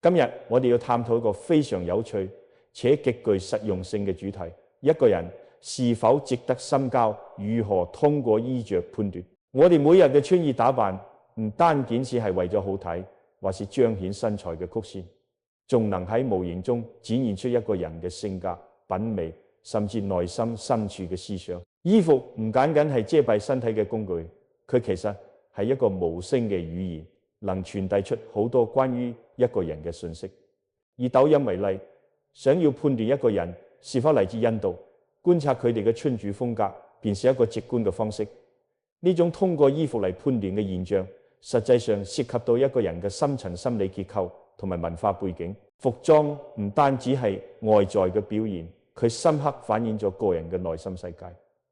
今日我哋要探討一個非常有趣且極具實用性嘅主題：一個人是否值得深交？如何通過衣着判斷？我哋每日嘅穿衣打扮唔單僅是係為咗好睇，或是彰顯身材嘅曲線，仲能喺無形中展現出一個人嘅性格、品味，甚至內心深處嘅思想。衣服唔僅僅係遮蔽身體嘅工具，佢其實係一個無聲嘅語言，能傳遞出好多關於一個人嘅信息。以抖音為例，想要判斷一個人是否嚟自印度，觀察佢哋嘅穿着風格，便是一個直觀嘅方式。呢種通過衣服嚟判斷嘅現象，實際上涉及到一個人嘅深層心理結構同埋文化背景。服裝唔單止係外在嘅表現，佢深刻反映咗個人嘅內心世界。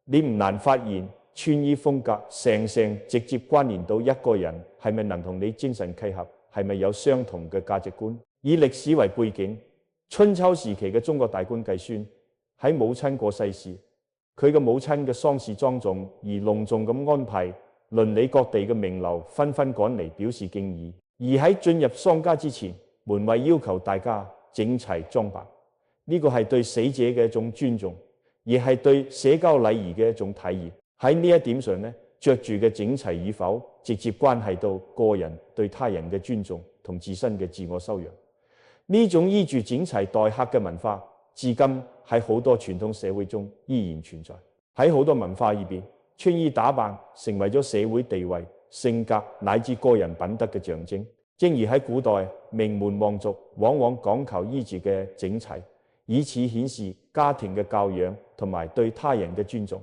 你唔難發現，穿衣風格常常直接關聯到一個人係咪能同你精神契合，係咪有相同嘅價值觀。以歷史為背景，春秋時期嘅中國大官季孫喺母親過世時，佢嘅母親嘅喪事莊重而隆重咁安排，鄰里各地嘅名流紛紛趕嚟表示敬意。而喺進入喪家之前，門衛要求大家整齊裝扮，呢個係對死者嘅一種尊重，而係對社交禮儀嘅一種體現。喺呢一點上呢，着住嘅整齊與否，直接關係到個人對他人嘅尊重同自身嘅自我修養。呢種衣着整齊待客嘅文化，至今喺好多傳統社會中依然存在。喺好多文化入邊，穿衣打扮成為咗社會地位、性格乃至個人品德嘅象徵。正如喺古代，名門望族往往講求衣着嘅整齊，以此顯示家庭嘅教養同埋對他人嘅尊重。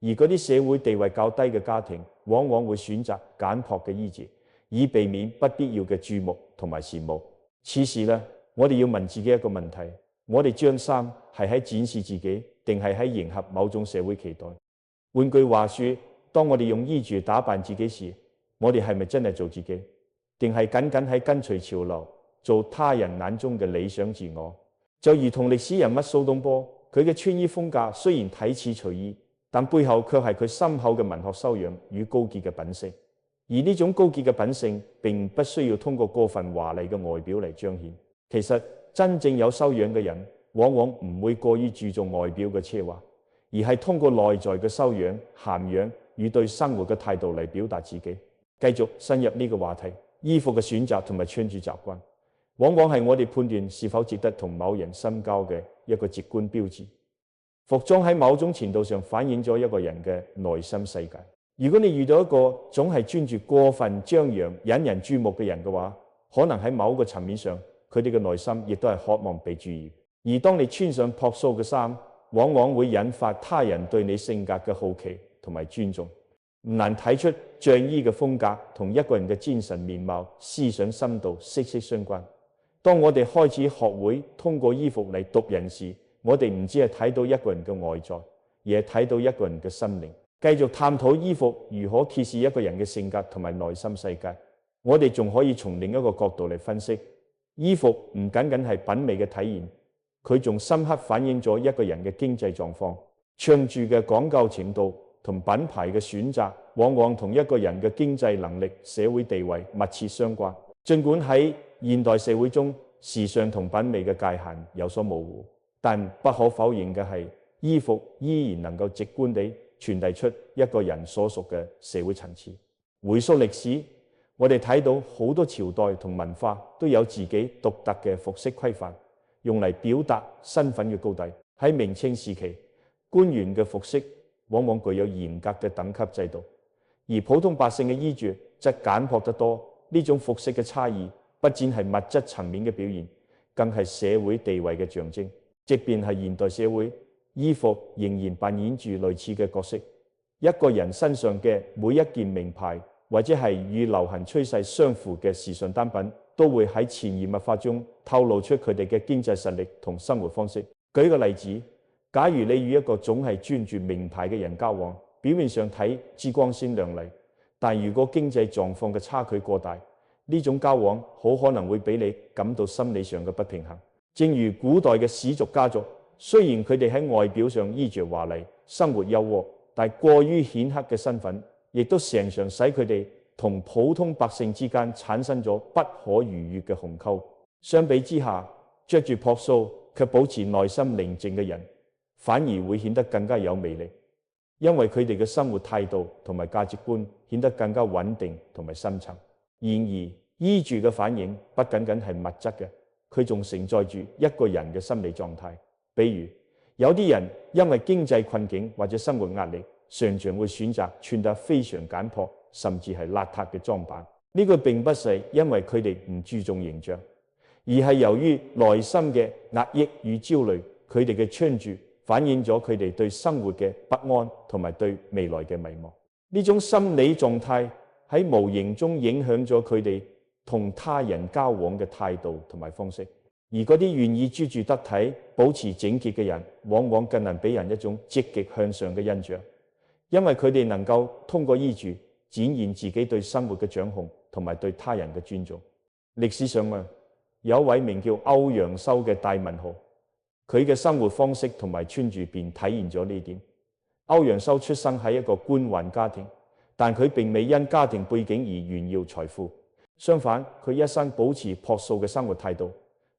而嗰啲社會地位較低嘅家庭，往往會選擇簡樸嘅衣着，以避免不必要嘅注目同埋羨慕。此時呢，我哋要問自己一個問題：我哋將衫係喺展示自己，定係喺迎合某種社會期待？換句話說，當我哋用衣着打扮自己時，我哋係咪真係做自己？定係僅僅喺跟隨潮流，做他人眼中嘅理想自我？就如同歷史人物蘇東坡，佢嘅穿衣風格雖然睇似隨意，但背後卻係佢深厚嘅文學修養與高潔嘅品性。而呢種高潔嘅品性並不需要通過過分華麗嘅外表嚟彰顯。其實真正有修養嘅人，往往唔會過於注重外表嘅奢華，而係通過內在嘅修養、涵養與對生活嘅態度嚟表達自己。繼續深入呢個話題，衣服嘅選擇同埋穿着習慣，往往係我哋判斷是否值得同某人深交嘅一個直觀標誌。服裝喺某種程度上反映咗一個人嘅內心世界。如果你遇到一個總係穿住過分張揚、引人注目嘅人嘅話，可能喺某個層面上，佢哋嘅內心亦都係渴望被注意。而當你穿上樸素嘅衫，往往會引發他人對你性格嘅好奇同埋尊重。唔難睇出仗衣嘅風格同一個人嘅精神面貌、思想深度息息相關。當我哋開始學會通過衣服嚟讀人時，我哋唔止係睇到一個人嘅外在，而係睇到一個人嘅心靈。繼續探討衣服如何揭示一個人嘅性格同埋內心世界，我哋仲可以從另一個角度嚟分析，衣服唔僅僅係品味嘅體現，佢仲深刻反映咗一個人嘅經濟狀況。穿着嘅講究程度同品牌嘅選擇，往往同一個人嘅經濟能力、社會地位密切相關。儘管喺現代社會中，時尚同品味嘅界限有所模糊，但不可否認嘅係，衣服依然能夠直觀地傳遞出一個人所屬嘅社會層次。回溯歷史，我哋睇到好多朝代同文化都有自己獨特嘅服飾規範，用嚟表達身份嘅高低。喺明清時期，官員嘅服飾往往具有嚴格嘅等級制度，而普通百姓嘅衣着則簡樸得多。呢種服飾嘅差異，不僅係物質層面嘅表現，更係社會地位嘅象徵。即便係現代社會，衣服仍然扮演住類似嘅角色。一個人身上嘅每一件名牌，或者係與流行趨勢相符嘅時尚單品，都會喺潛移默化中透露出佢哋嘅經濟實力同生活方式。舉個例子，假如你與一個總係穿住名牌嘅人交往，表面上睇至光鮮亮麗，但如果經濟狀況嘅差距過大，呢種交往好可能會俾你感到心理上嘅不平衡。正如古代嘅氏族家族，雖然佢哋喺外表上衣着華麗、生活優渥，但過於顯赫嘅身份，亦都常常使佢哋同普通百姓之間產生咗不可逾越嘅鴻溝。相比之下，着住樸素卻保持內心寧靜嘅人，反而會顯得更加有魅力，因為佢哋嘅生活態度同埋價值觀顯得更加穩定同埋深層。然而，衣著嘅反應不僅僅係物質嘅，佢仲承載住一個人嘅心理狀態。比如，有啲人因為經濟困境或者生活壓力，常常會選擇穿得非常簡樸，甚至係邋遢嘅裝扮。呢個並不係因為佢哋唔注重形象，而係由於內心嘅壓抑與焦慮，佢哋嘅穿着反映咗佢哋對生活嘅不安同埋對未來嘅迷茫。呢種心理狀態喺無形中影響咗佢哋同他人交往嘅態度同埋方式。而嗰啲願意專注得體、保持整潔嘅人，往往更能俾人一種積極向上嘅印象，因為佢哋能夠通過衣著展現自己對生活嘅掌控同埋對他人嘅尊重。歷史上有一位名叫歐陽修嘅大文豪，佢嘅生活方式同埋穿着便體現咗呢點。歐陽修出生喺一個官宦家庭，但佢並未因家庭背景而炫耀財富，相反，佢一生保持樸素嘅生活態度，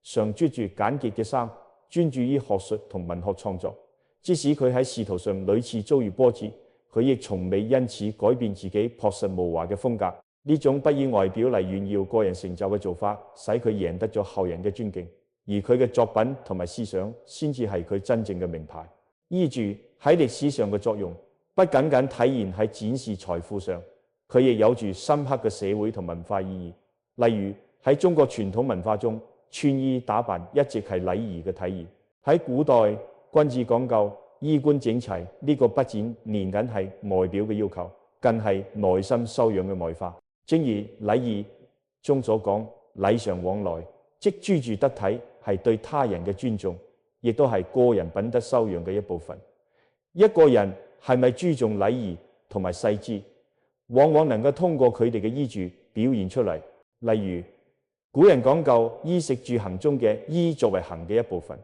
常穿住簡潔嘅衫，專注於學術同文學創作。即使佢喺仕途上屢次遭遇波折，佢亦從未因此改變自己樸實無華嘅風格。呢種不以外表嚟炫耀個人成就嘅做法，使佢贏得咗後人嘅尊敬。而佢嘅作品同埋思想，先至係佢真正嘅名牌。衣著喺歷史上嘅作用，不僅僅體現喺展示財富上，佢亦有住深刻嘅社會同文化意義。例如喺中國傳統文化中，穿衣打扮一直係禮儀嘅體現。喺古代，君子講究衣冠整齊，呢個不僅連緊係外表嘅要求，更係內心修養嘅外化。正如禮儀中所講，禮尚往來，即專注得體係對他人嘅尊重，亦都係個人品德修養嘅一部分。一個人係咪注重禮儀同埋細緻，往往能夠通過佢哋嘅衣著表現出嚟。例如，古人講究衣食住行中嘅衣作為行嘅一部分，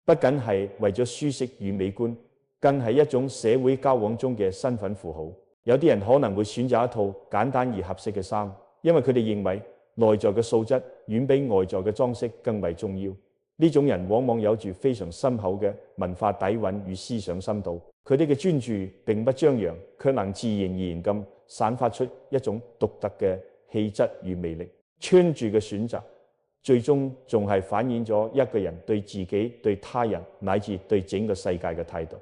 不僅係為咗舒適與美觀，更係一種社會交往中嘅身份符號。有啲人可能會選擇一套簡單而合適嘅衫，因為佢哋認為內在嘅素質遠比外在嘅裝飾更為重要。呢種人往往有住非常深厚嘅文化底蘊與思想深度，佢哋嘅專注並不張揚，卻能自然而然咁散發出一種獨特嘅氣質與魅力。穿着嘅選擇，最終仲係反映咗一個人對自己、對他人乃至對整個世界嘅態度。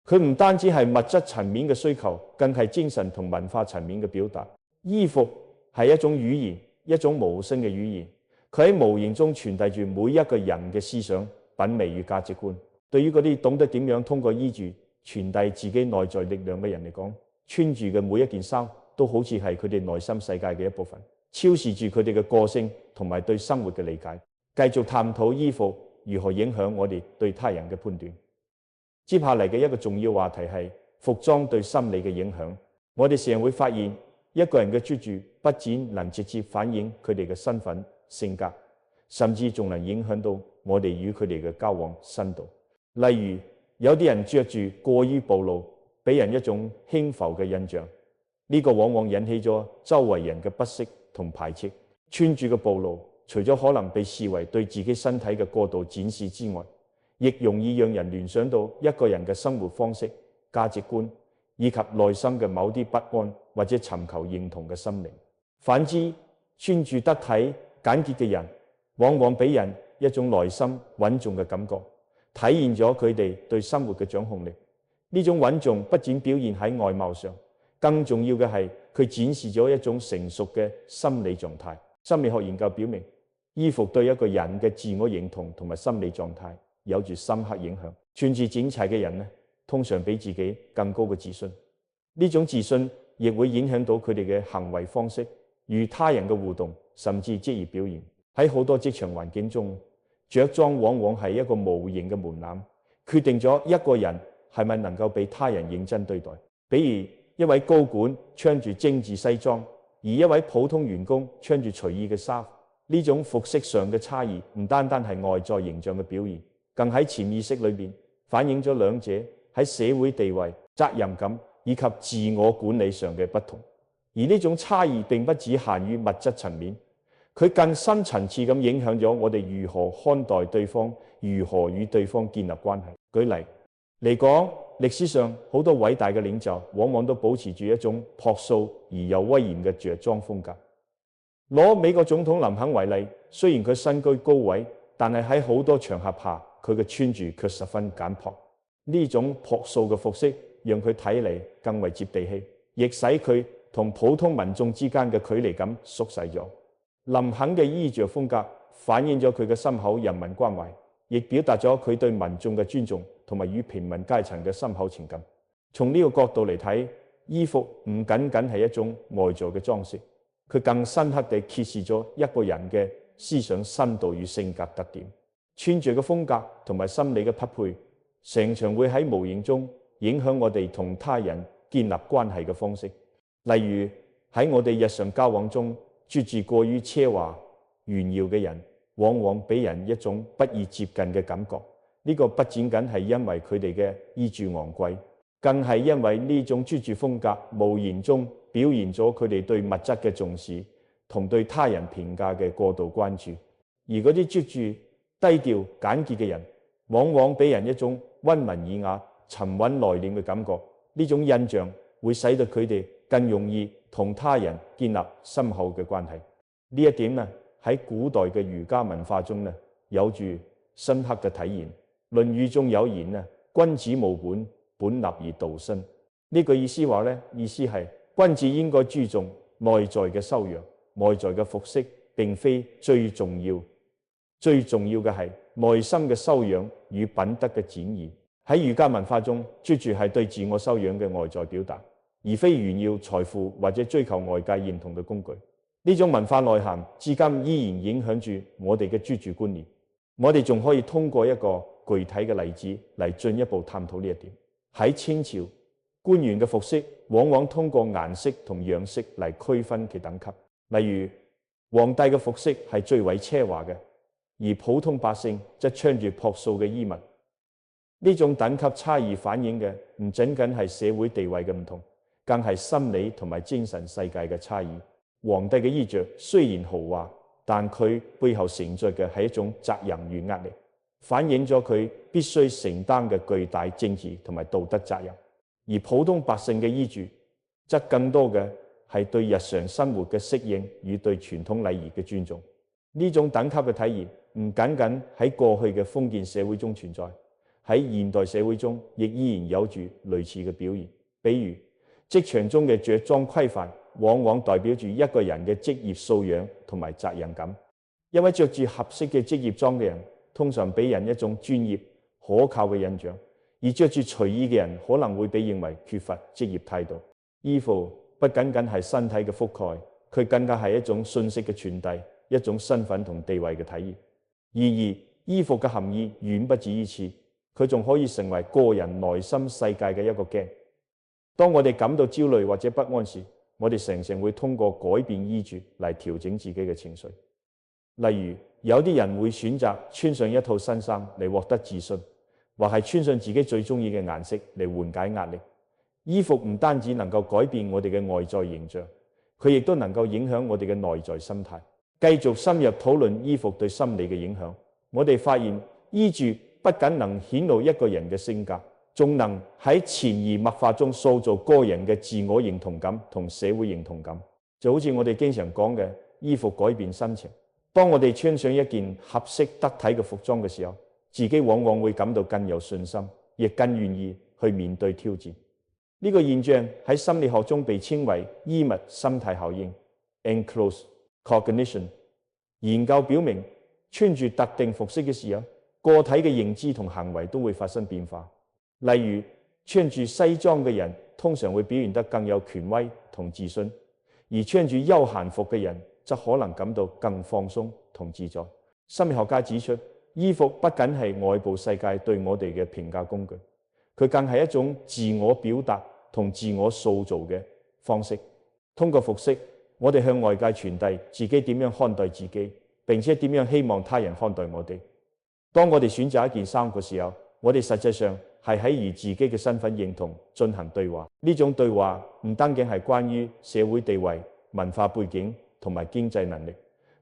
佢唔單止係物質層面嘅需求，更係精神同文化層面嘅表達。衣服係一種語言，一種無聲嘅語言，佢喺無形中傳遞住每一個人嘅思想、品味與價值觀。對於嗰啲懂得點樣通過衣著傳遞自己內在力量嘅人嚟講，穿住嘅每一件衫都好似係佢哋內心世界嘅一部分，昭示住佢哋嘅個性同埋對生活嘅理解。繼續探討衣服如何影響我哋對他人嘅判斷。接下嚟嘅一個重要話題係服裝對心理嘅影響。我哋成日會發現，一個人嘅穿着不僅能直接反映佢哋嘅身份、性格，甚至仲能影響到我哋與佢哋嘅交往深度。例如，有啲人着住過於暴露，俾人一種輕浮嘅印象，呢個往往引起咗周圍人嘅不適同排斥。穿着嘅暴露，除咗可能被視為對自己身體嘅過度展示之外，亦容易讓人聯想到一個人嘅生活方式、價值觀，以及內心嘅某啲不安或者尋求認同嘅心靈。反之，穿着得體、簡潔嘅人，往往俾人一種內心穩重嘅感覺，體現咗佢哋對生活嘅掌控力。呢種穩重不僅表現喺外貌上，更重要嘅係佢展示咗一種成熟嘅心理狀態。心理學研究表明，衣服對一個人嘅自我認同同埋心理狀態有住深刻影響。穿着整齊嘅人呢，通常比自己更高嘅自信。呢種自信亦會影響到佢哋嘅行為方式、與他人嘅互動，甚至職業表現。喺好多職場環境中，着裝往往係一個無形嘅門檻，決定咗一個人係咪能夠被他人認真對待。比如一位高管穿住精緻西裝，而一位普通員工穿住隨意嘅衫，呢種服飾上嘅差異唔單單係外在形象嘅表現，更喺潛意識裏面反映咗兩者喺社會地位、責任感以及自我管理上嘅不同。而呢種差異並不只限於物質層面，佢更深層次咁影響咗我哋如何看待對方，如何與對方建立關係。舉例嚟講，歷史上好多偉大嘅領袖往往都保持住一種樸素而又威嚴嘅着裝風格。攞美國總統林肯為例，雖然佢身居高位，但係喺好多場合下，佢嘅穿住卻十分簡樸。呢種樸素嘅服飾讓佢睇嚟更為接地氣，亦使佢同普通民眾之間嘅距離感縮細咗。林肯嘅衣着風格反映咗佢嘅深厚人民關懷，亦表達咗佢對民眾嘅尊重同埋與平民階層嘅深厚情感。從呢個角度嚟睇，衣服唔僅僅係一種外在嘅裝飾，佢更深刻地揭示咗一個人嘅思想深度與性格特點。穿着嘅風格同埋心理嘅匹配，常常會喺無形中影響我哋同他人建立關係嘅方式。例如喺我哋日常交往中，着住過於奢華炫耀嘅人，往往俾人一種不易接近嘅感覺。呢個不僅僅係因為佢哋嘅衣着昂貴，更係因為呢種穿着風格無形中表現咗佢哋對物質嘅重視同對他人評價嘅過度關注。而嗰啲着住低調簡潔嘅人，往往俾人一種溫文爾雅、沉穩內斂嘅感覺。呢種印象會使到佢哋更容易同他人建立深厚嘅關係。呢一點喺古代嘅儒家文化中有住深刻嘅體現。《論語》中有言君子務本，本立而道生。呢句意思意思係君子應該注重內在嘅修養，外在嘅服飾並非最重要，最重要嘅係內心嘅修養與品德嘅展現。喺儒家文化中，着住係對自我修養嘅外在表達，而非炫耀財富或者追求外界認同嘅工具。呢種文化內涵至今依然影響住我哋嘅着住觀念。我哋仲可以通過一個具體嘅例子嚟進一步探討呢一點。喺清朝，官員嘅服飾往往通過顏色同樣式嚟區分其等級。例如，皇帝嘅服飾係最為奢華嘅，而普通百姓則穿住樸素嘅衣物。呢種等級差異反映嘅唔僅僅係社會地位嘅唔同，更係心理同埋精神世界嘅差異。皇帝嘅衣着雖然豪華，但佢背後承載嘅係一種責任與壓力，反映咗佢必須承擔嘅巨大政治同埋道德責任。而普通百姓嘅衣着則更多嘅係對日常生活嘅適應與對傳統禮儀嘅尊重。呢種等級嘅體現唔僅僅喺過去嘅封建社會中存在，喺現代社會中亦依然有住類似嘅表現。比如職場中嘅着裝規範往往代表住一個人嘅職業素養同埋責任感。因為着住合適嘅職業裝嘅人，通常俾人一種專業可靠嘅印象，而着住隨意嘅人可能會被認為缺乏職業態度。衣服不僅僅係身體嘅覆蓋，佢更加係一種信息嘅傳遞，一種身份同地位嘅體現。然而，衣服嘅含義遠不止於此，佢仲可以成為個人內心世界嘅一個鏡。當我哋感到焦慮或者不安時，我哋常常會通過改變衣着嚟調整自己嘅情緒。例如，有啲人會選擇穿上一套新衫嚟獲得自信，或係穿上自己最中意嘅顏色嚟緩解壓力。衣服唔單止能夠改變我哋嘅外在形象，佢亦都能夠影響我哋嘅內在心態。繼續深入討論衣服對心理嘅影響，我哋發現衣着不僅能顯露一個人嘅性格，仲能喺潛移默化中塑造個人嘅自我認同感同社會認同感。就好似我哋經常講嘅，衣服改變心情。當我哋穿上一件合適得體嘅服裝嘅時候，自己往往會感到更有信心，亦更願意去面對挑戰。呢個現象喺心理學中被稱為衣物心態效應 （enclosed cognition）。研究表明，穿住特定服飾嘅時候，個體嘅認知同行為都會發生變化。例如，穿住西裝嘅人通常會表現得更有權威同自信，而穿住休閒服嘅人則可能感到更放鬆同自在。心理學家指出，衣服不僅係外部世界對我哋嘅評價工具，佢更係一種自我表達同自我塑造嘅方式。通過服飾，我哋向外界傳遞自己點樣看待自己，並且點樣希望他人看待我哋。當我哋選擇一件衫嘅時候，我哋實際上係喺與自己嘅身份認同進行對話。呢種對話唔單僅係關於社會地位、文化背景同埋經濟能力，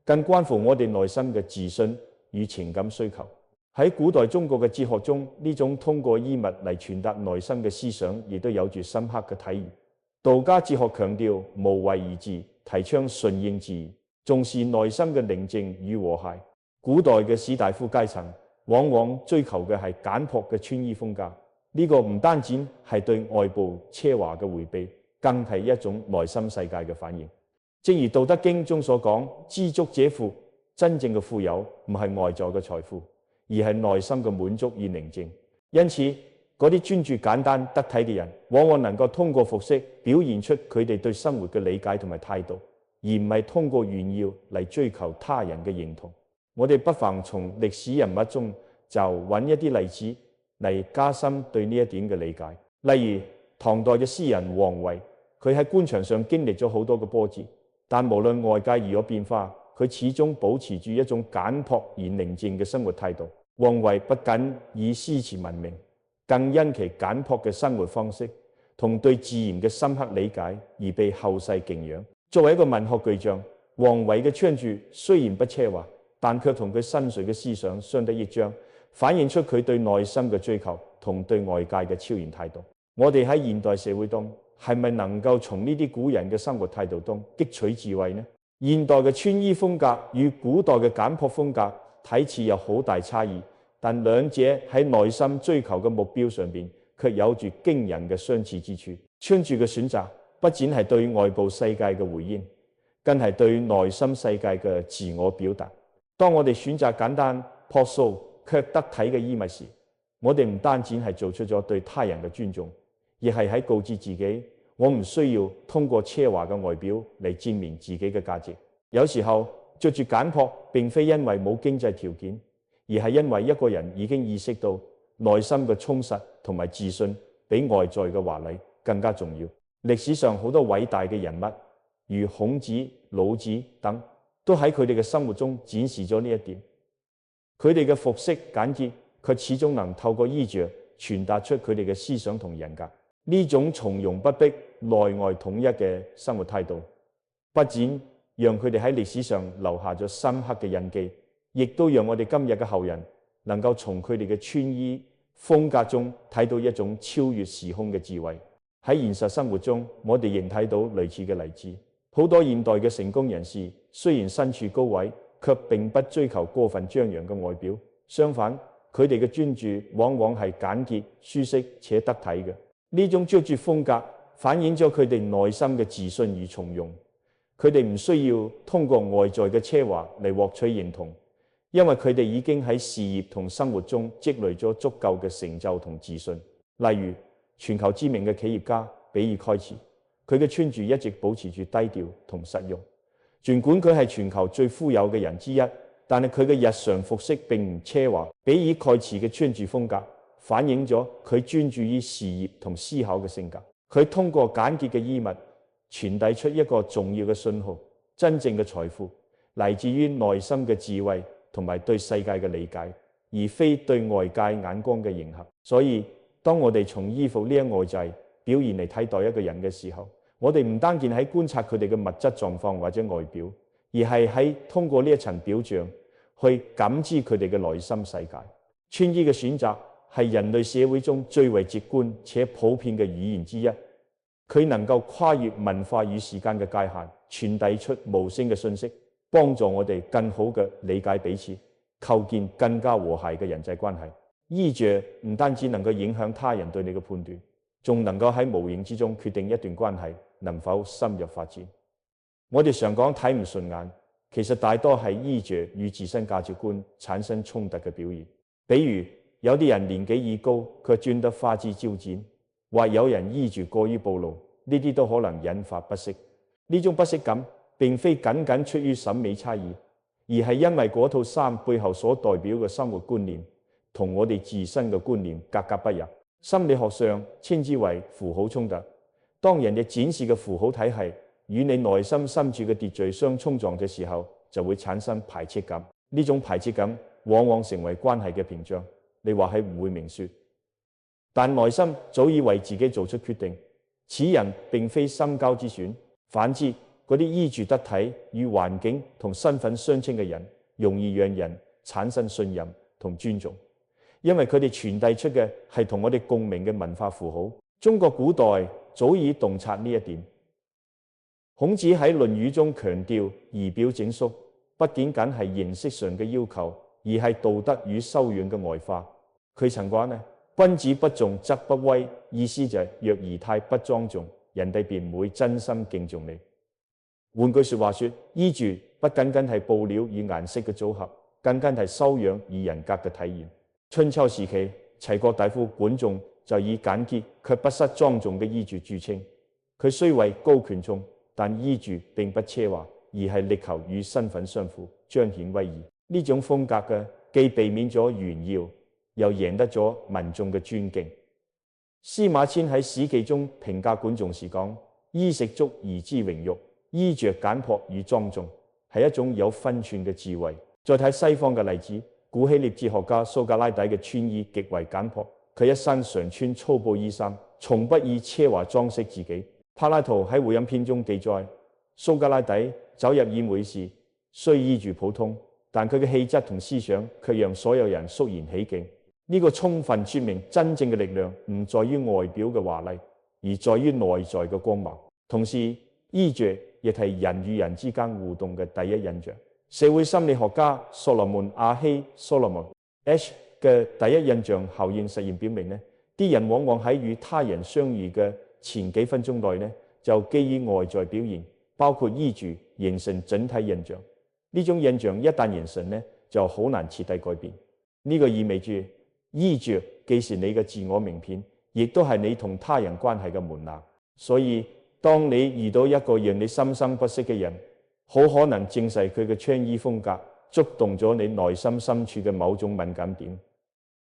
更關乎我哋內心嘅自信與情感需求。喺古代中國嘅哲學中，呢種通過衣物嚟傳達內心嘅思想，亦都有住深刻嘅體驗。道家哲學強調無為而治，提倡順應自然，重視內心嘅寧靜與和諧。古代嘅士大夫階層往往追求嘅係簡樸嘅穿衣風格，呢個唔單止係對外部奢華嘅迴避，更係一種內心世界嘅反應。正如《道德經》中所講，知足者富。真正嘅富有唔係外在嘅財富，而係內心嘅滿足與寧靜。因此，嗰啲專注簡單得體嘅人，往往能夠通過服飾表現出佢哋對生活嘅理解同埋態度，而唔係通過炫耀嚟追求他人嘅認同。我哋不妨從歷史人物中就揾一啲例子嚟加深對呢一點嘅理解。例如唐代嘅詩人王維，佢喺官場上經歷咗好多嘅波折，但無論外界如何變化，佢始終保持住一種簡樸而寧靜嘅生活態度。王維不僅以詩詞聞名，更因其簡樸嘅生活方式同對自然嘅深刻理解而被後世敬仰。作為一個文學巨匠，王維嘅穿著雖然不奢華，但卻同佢深邃嘅思想相得益彰，反映出佢對內心嘅追求同對外界嘅超然態度。我哋喺現代社會中，係咪能夠從呢啲古人嘅生活態度中汲取智慧呢？現代嘅穿衣風格與古代嘅簡樸風格睇似有好大差異，但兩者喺內心追求嘅目標上邊卻有住驚人嘅相似之處。穿著嘅選擇不僅係對外部世界嘅回應，更係對內心世界嘅自我表達。當我哋選擇簡單樸素卻得體嘅衣物時，我哋唔單止係做出咗對他人嘅尊重，而係喺告知自己，我唔需要通過奢華嘅外表嚟證明自己嘅價值。有時候着住簡樸並非因為冇經濟條件，而係因為一個人已經意識到內心嘅充實同埋自信比外在嘅華麗更加重要。歷史上好多偉大嘅人物，如孔子、老子等，都喺佢哋嘅生活中展示咗呢一點。佢哋嘅服飾簡潔，卻始終能透過衣着傳達出佢哋嘅思想同人格。呢種從容不迫、內外統一嘅生活態度，不僅讓佢哋喺歷史上留下咗深刻嘅印記，亦都讓我哋今日嘅後人能夠從佢哋嘅穿衣風格中睇到一種超越時空嘅智慧。喺現實生活中，我哋仍睇到類似嘅例子。好多現代嘅成功人士雖然身處高位，卻並不追求過分張揚嘅外表，相反，佢哋嘅專注往往係簡潔、舒適且得體嘅。呢種着住風格反映咗佢哋內心嘅自信與從容。佢哋唔需要通過外在嘅奢華嚟獲取認同，因為佢哋已經喺事業同生活中積累咗足夠嘅成就同自信。例如全球知名嘅企業家比爾蓋茨，佢嘅穿着一直保持住低調同實用。儘管佢係全球最富有嘅人之一，但係佢嘅日常服飾並唔奢華。比爾蓋茨嘅穿着風格反映咗佢專注於事業同思考嘅性格。佢通過簡潔嘅衣物傳遞出一個重要嘅信號：真正嘅財富嚟自於內心嘅智慧同埋對世界嘅理解，而非對外界眼光嘅迎合。所以，當我哋從衣服呢一外在表現嚟睇待一個人嘅時候，我哋唔單見喺觀察佢哋嘅物質狀況或者外表，而係喺通過呢一層表象去感知佢哋嘅內心世界。穿衣嘅選擇係人類社會中最為直觀且普遍嘅語言之一，佢能夠跨越文化與時間嘅界限，傳遞出無聲嘅信息，幫助我哋更好嘅理解彼此，構建更加和諧嘅人際關係。衣着唔單止能夠影響他人對你嘅判斷，仲能夠喺無形之中決定一段關係能否深入發展。我哋常講睇唔順眼，其實大多係衣着與自身價值觀產生衝突嘅表現。比如有啲人年紀已高，卻穿得花枝招展，或有人衣着過於暴露，呢啲都可能引發不適。呢種不適感並非僅僅出於審美差異，而係因為嗰套衫背後所代表嘅生活觀念同我哋自身嘅觀念格格不入。心理學上稱之為符號衝突。當人哋展示嘅符號體系與你內心深處嘅秩序相衝撞嘅時候，就會產生排斥感。呢種排斥感往往成為關係嘅屏障。你或許唔會明說，但內心早已為自己做出決定。此人並非深交之選，反之，嗰啲衣着得體、與環境同身份相稱嘅人，容易讓人產生信任同尊重，因為佢哋傳遞出嘅係同我哋共鳴嘅文化符號。中國古代早已洞察呢一點。孔子喺《論語》中強調儀表整肅，不僅僅係形式上嘅要求，而係道德與修養嘅外化。佢曾講呢，君子不重則不威，意思就係若儀態不莊重，人哋便唔會真心敬重你。換句說話說，衣着不僅僅係布料與顏色嘅組合，更加係修養與人格嘅體現。春秋時期，齊國大夫管仲就以簡潔卻不失莊重嘅衣着著稱。佢雖為高權重，但衣着並不奢華，而係力求與身份相符，彰顯威儀。呢種風格嘅既避免咗炫耀，又贏得咗民眾嘅尊敬。司馬遷喺《史記》中評價管仲時講：衣食足而知榮辱，衣着簡樸與莊重，係一種有分寸嘅智慧。再睇西方嘅例子，古希臘哲學家蘇格拉底嘅穿衣極為簡樸，佢一生常穿粗布衣衫，從不以奢華裝飾自己。柏拉圖喺會飲篇中記載，蘇格拉底走入宴會時，雖衣着普通，但佢嘅氣質同思想卻讓所有人肅然起敬。呢個充分說明真正嘅力量唔在於外表嘅華麗，而在於內在嘅光芒。同時，衣着亦係人與人之間互動嘅第一印象。社會心理學家所羅門阿希 Solomon H 嘅第一印象效應實驗表明呢，啲人往往喺與他人相遇嘅前幾分鐘內呢，就基於外在表現，包括衣着，形成整體印象。呢種印象一旦形成呢，就好難徹底改變。呢個意味住衣着既是你嘅自我名片，亦都係你同他人關係嘅門檻。所以當你遇到一個讓你心生不適嘅人，好可能正是佢嘅穿衣風格觸動咗你內心深處嘅某種敏感點。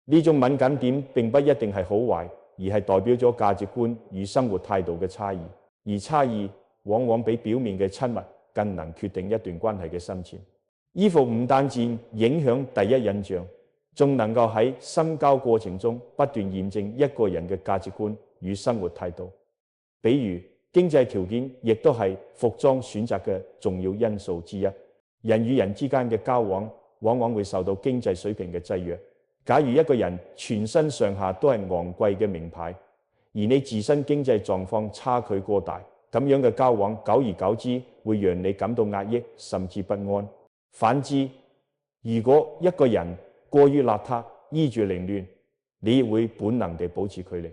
呢種敏感點並不一定係好壞，而係代表咗價值觀與生活態度嘅差異。而差異往往比表面嘅親密更能決定一段關係嘅深淺。衣服唔單止影響第一印象，仲能夠喺深交過程中不斷驗證一個人嘅價值觀與生活態度。比如經濟條件亦都係服裝選擇嘅重要因素之一。人與人之間嘅交往往往會受到經濟水平嘅制約。假如一個人全身上下都係昂貴嘅名牌，而你自身經濟狀況差距過大，咁樣嘅交往久而久之會讓你感到壓抑甚至不安。反之，如果一個人過於邋遢，衣着凌亂，你亦會本能地保持距離，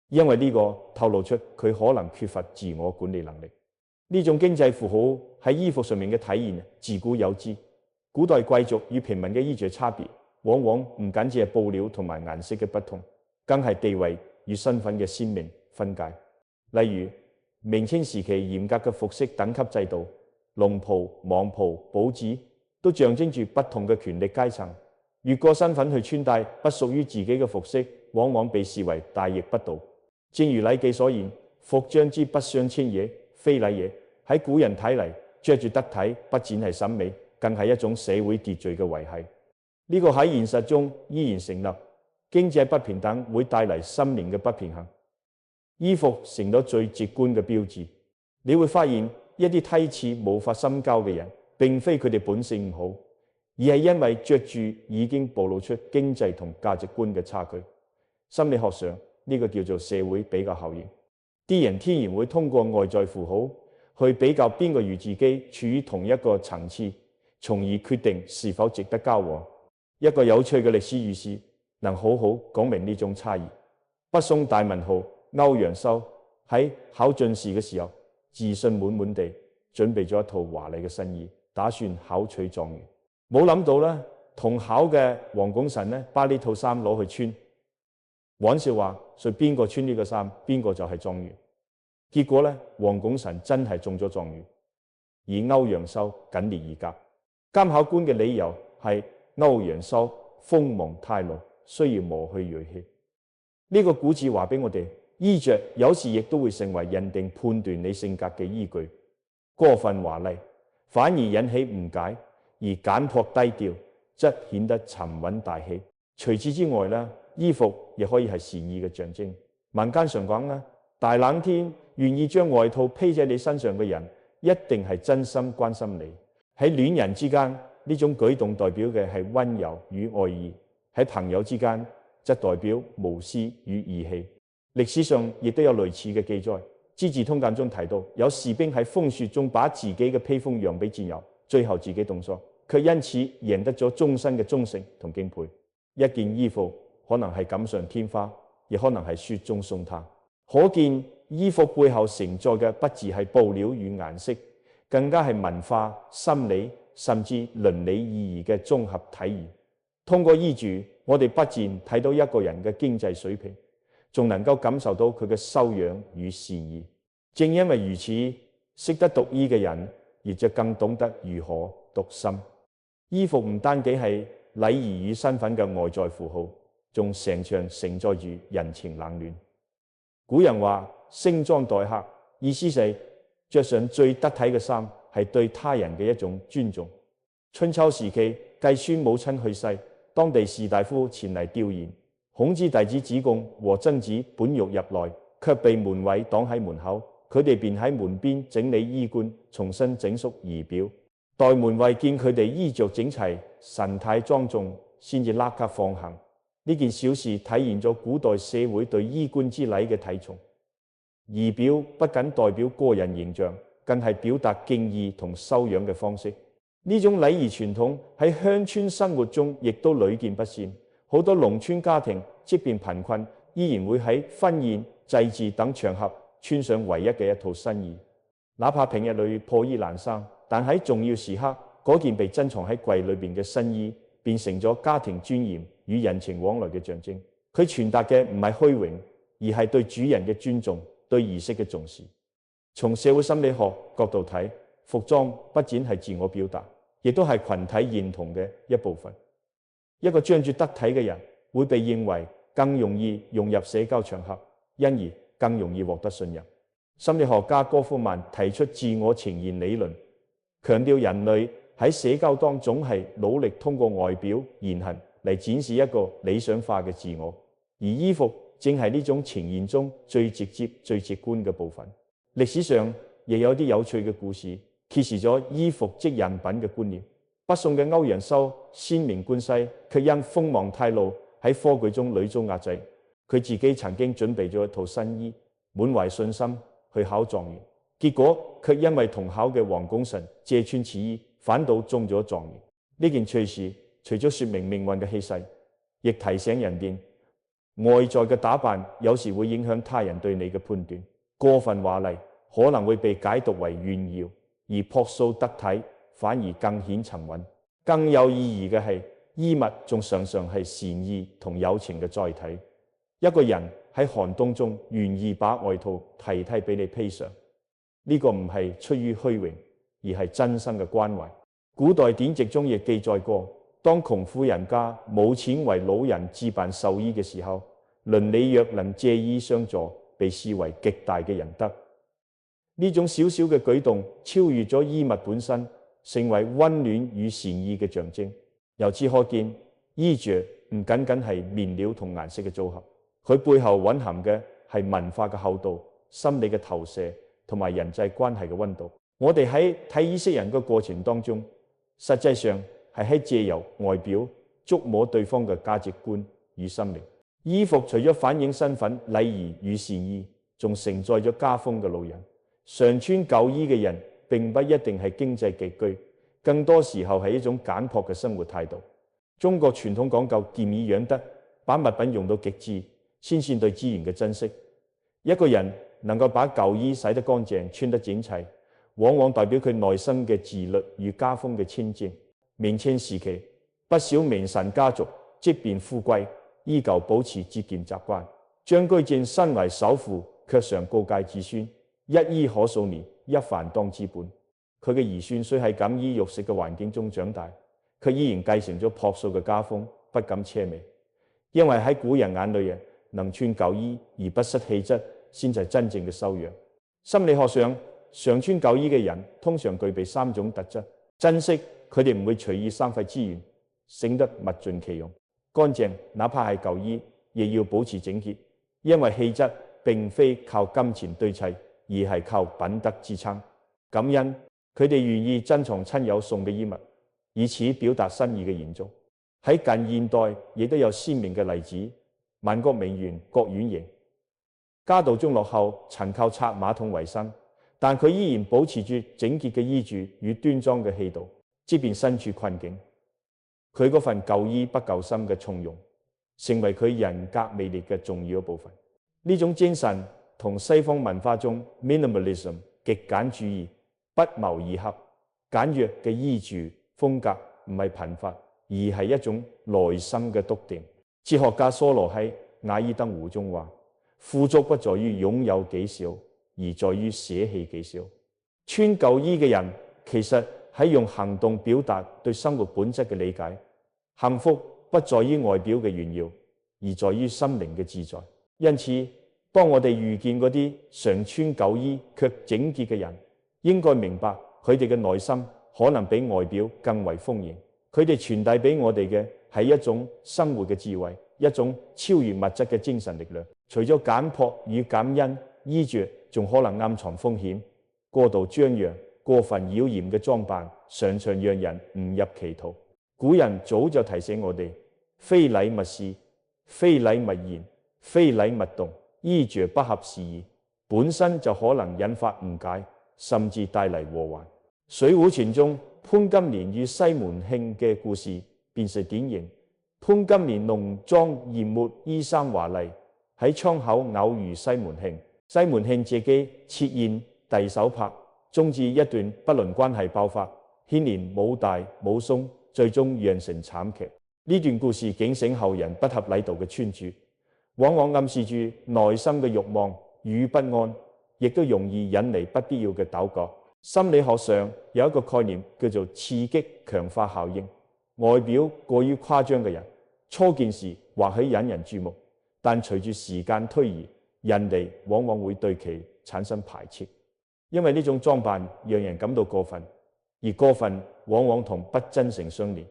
因為呢個透露出佢可能缺乏自我管理能力。呢種經濟符號喺衣服上面嘅體現自古有之。古代貴族與平民嘅衣着差別往往唔僅止係布料同埋顏色嘅不同，更係地位與身份嘅鮮明分界。例如明清時期嚴格嘅服飾等級制度，龍袍、蟒袍、寶子都象徵住不同嘅權力階層。越過身份去穿戴不屬於自己嘅服飾，往往被視為大逆不道。正如禮記所言：服裝之不相稱也，非禮也。喺古人睇嚟，着住得體不僅係審美，更係一種社會秩序嘅維繫。呢個喺現實中依然成立。經濟不平等會帶嚟心靈嘅不平衡。衣服成咗最直觀嘅標誌。你會發現一啲梯次無法深交嘅人，並非佢哋本性唔好，而係因為着住已經暴露出經濟同價值觀嘅差距。心理學上呢個叫做社會比較效應。啲人天然會通過外在符號去比較邊個與自己處於同一個層次，從而決定是否值得交往。一個有趣嘅歷史預示能好好講明呢種差異。北宋大文豪歐陽修喺考進士嘅時候，自信滿滿地準備咗一套華麗嘅新衣，打算考取狀元。冇諗到咧，同考嘅王拱辰咧，把呢套衫攞去穿，玩笑話，說邊個穿呢個衫，邊個就係狀元。結果咧，王拱辰真係中咗狀元，而歐陽修僅列二甲。監考官嘅理由係歐陽修鋒芒太露，需要磨去銳氣。呢個古字話俾我哋，衣着有時亦都會成為認定判斷你性格嘅依據。過分華麗反而引起誤解，而簡樸低調則顯得沉穩大氣。除此之外咧，衣服亦可以係善意嘅象徵。民間常講咧，大冷天願意將外套披喺你身上嘅人，一定係真心關心你。喺戀人之間，呢種舉動代表嘅係溫柔與愛意；喺朋友之間，則代表無私與義氣。歷史上亦都有類似嘅記載，《資治通鑑》中提到，有士兵喺風雪中把自己嘅披風讓俾戰友，最後自己凍傷，卻因此贏得咗終身嘅忠誠同敬佩。一件衣服可能係錦上添花，亦可能係雪中送炭。可見衣服背後承載嘅不只係布料與顏色，更加係文化、心理甚至倫理意義嘅綜合體現。通過衣著，我哋不僅睇到一個人嘅經濟水平，仲能夠感受到佢嘅修養與善意。正因為如此，識得讀衣嘅人，亦就更懂得如何讀心。衣服唔單止係禮儀與身份嘅外在符號，仲成場承載住人情冷暖。古人話盛裝待客，意思係着上最得體嘅衫，係對他人嘅一種尊重。春秋時期，繼孫母親去世，當地士大夫前嚟弔唁，孔子弟子子貢和曾子本欲入內，卻被門衛擋喺門口。佢哋便喺門邊整理衣冠，重新整肅儀表。待門衛見佢哋衣着整齊，神態莊重，先至立刻放行。呢件小事體現咗古代社會對衣冠之禮嘅睇重。儀表不僅代表個人形象，更係表達敬意同修養嘅方式。呢種禮儀傳統喺鄉村生活中亦都屢見不鮮。好多農村家庭即便貧困，依然會喺婚宴、祭祀等場合穿上唯一嘅一套新衣。哪怕平日裏破衣爛衫，但喺重要時刻，嗰件被珍藏喺櫃裏邊嘅新衣，變成咗家庭尊嚴與人情往來嘅象徵。佢傳達嘅唔係虛榮，而係對主人嘅尊重，對儀式嘅重視。從社會心理學角度睇，服裝不僅係自我表達，亦都係群體認同嘅一部分。一個穿着得體嘅人，會被認為更容易融入社交場合，因而更容易獲得信任。心理學家戈夫曼提出自我呈現理論，強調人類喺社交當中總係努力通過外表言行嚟展示一個理想化嘅自我，而衣服正係呢種呈現中最直接、最直觀嘅部分。歷史上亦有啲有趣嘅故事，揭示咗衣服即人品嘅觀念。北宋嘅歐陽修先名冠西，卻因鋒芒太露喺科舉中屢遭壓制。佢自己曾經準備咗一套新衣，滿懷信心去考狀元，結果卻因為同考嘅王功臣借穿此衣，反倒中咗狀元。呢件趣事除咗說明命運嘅氣勢，亦提醒人哋外在嘅打扮有時會影響他人對你嘅判斷。過分華麗可能會被解讀為炫耀，而樸素得體反而更顯沉穩。更有意義嘅係，衣物仲常常係善意同友情嘅載體。一個人喺寒冬中願意把外套提替俾你披上，呢個唔係出於虛榮，而係真心嘅關懷。古代典籍中亦記載過，當窮苦人家冇錢為老人置辦壽衣嘅時候，鄰里若能借衣相助，被視為極大嘅仁德。呢種小小嘅舉動超越咗衣物本身，成為溫暖與善意嘅象徵。由此可見，衣着唔僅僅係面料同顏色嘅組合，佢背後蘊含嘅係文化嘅厚度、心理嘅投射同埋人際關係嘅溫度。我哋喺睇衣識人嘅過程當中，實際上係喺借由外表觸摸對方嘅價值觀與心靈。衣服除咗反映身份、禮儀與善意，仲承載咗家風嘅老人。常穿舊衣嘅人並不一定係經濟拮據，更多時候係一種簡樸嘅生活態度。中國傳統講究儉以養德，把物品用到極致，先算對資源嘅珍惜。一個人能夠把舊衣洗得乾淨、穿得整齊，往往代表佢內心嘅自律與家風嘅清淨。明清時期，不少名臣家族即便富貴，依舊保持節儉習慣。張居正身為首富，卻常告誡子孫：一衣可數年，一飯當知本。佢嘅兒孫雖喺錦衣玉食嘅環境中長大，卻依然繼承咗樸素嘅家風，不敢奢靡。因為喺古人眼裏，能穿舊衣而不失氣質，先係真正嘅修養。心理學上，常穿舊衣嘅人通常具備3種特質：珍惜，佢哋唔會隨意浪費資源，省得物盡其用；乾淨，哪怕係舊衣，亦要保持整潔，因為氣質並非靠金錢堆砌，而係靠品德支撐。感恩，佢哋願意珍藏親友送嘅衣物，以此表達心意嘅延續。喺近現代亦都有鮮明嘅例子，萬國名園郭婉瑩，家道中落後，曾靠拆馬桶為生，但佢依然保持住整潔嘅衣着與端莊嘅氣度，即便身處困境，佢嗰份救衣不救心嘅從容，成為佢人格魅力嘅重要一部分。呢種精神同西方文化中 minimalism 極簡主義不謀而合。簡約嘅衣着風格唔係貧乏，而係一種內心嘅篤定。哲學家梭羅喺《瓦爾登湖》中話：富足不在於擁有幾少，而在於捨棄幾少。穿舊衣嘅人其實係用行動表達對生活本質嘅理解。幸福不在於外表嘅炫耀，而在於心靈嘅自在。因此，當我哋遇見嗰啲常穿舊衣卻整潔嘅人，應該明白佢哋嘅內心可能比外表更為豐盈。佢哋傳遞俾我哋嘅係一種生活嘅智慧，一種超越物質嘅精神力量。除咗簡樸與感恩，衣着仲可能暗藏風險。過度張揚、過分妖豔嘅裝扮，常常讓人誤入歧途。古人早就提醒我哋：非禮勿視，非禮勿言，非禮勿動。衣着不合時宜，本身就可能引發誤解，甚至帶嚟禍患。《水滸傳》中潘金蓮與西門慶嘅故事便是典型。潘金蓮濃妝豔抹，衣衫華麗，喺窗口偶遇西門慶，西門慶借機設宴遞手帕，終至一段不倫關係爆發，牽連武大武松，最終釀成慘劇。呢段故事警醒後人不合禮道嘅穿着，往往暗示住內心嘅慾望與不安，亦都容易引嚟不必要嘅糾葛。心理學上有一個概念叫做刺激強化效應。外表過於誇張嘅人，初見時或許引人注目，但隨住時間推移，人哋往往會對其產生排斥，因為呢種裝扮讓人感到過分，而過分往往同不真誠相連。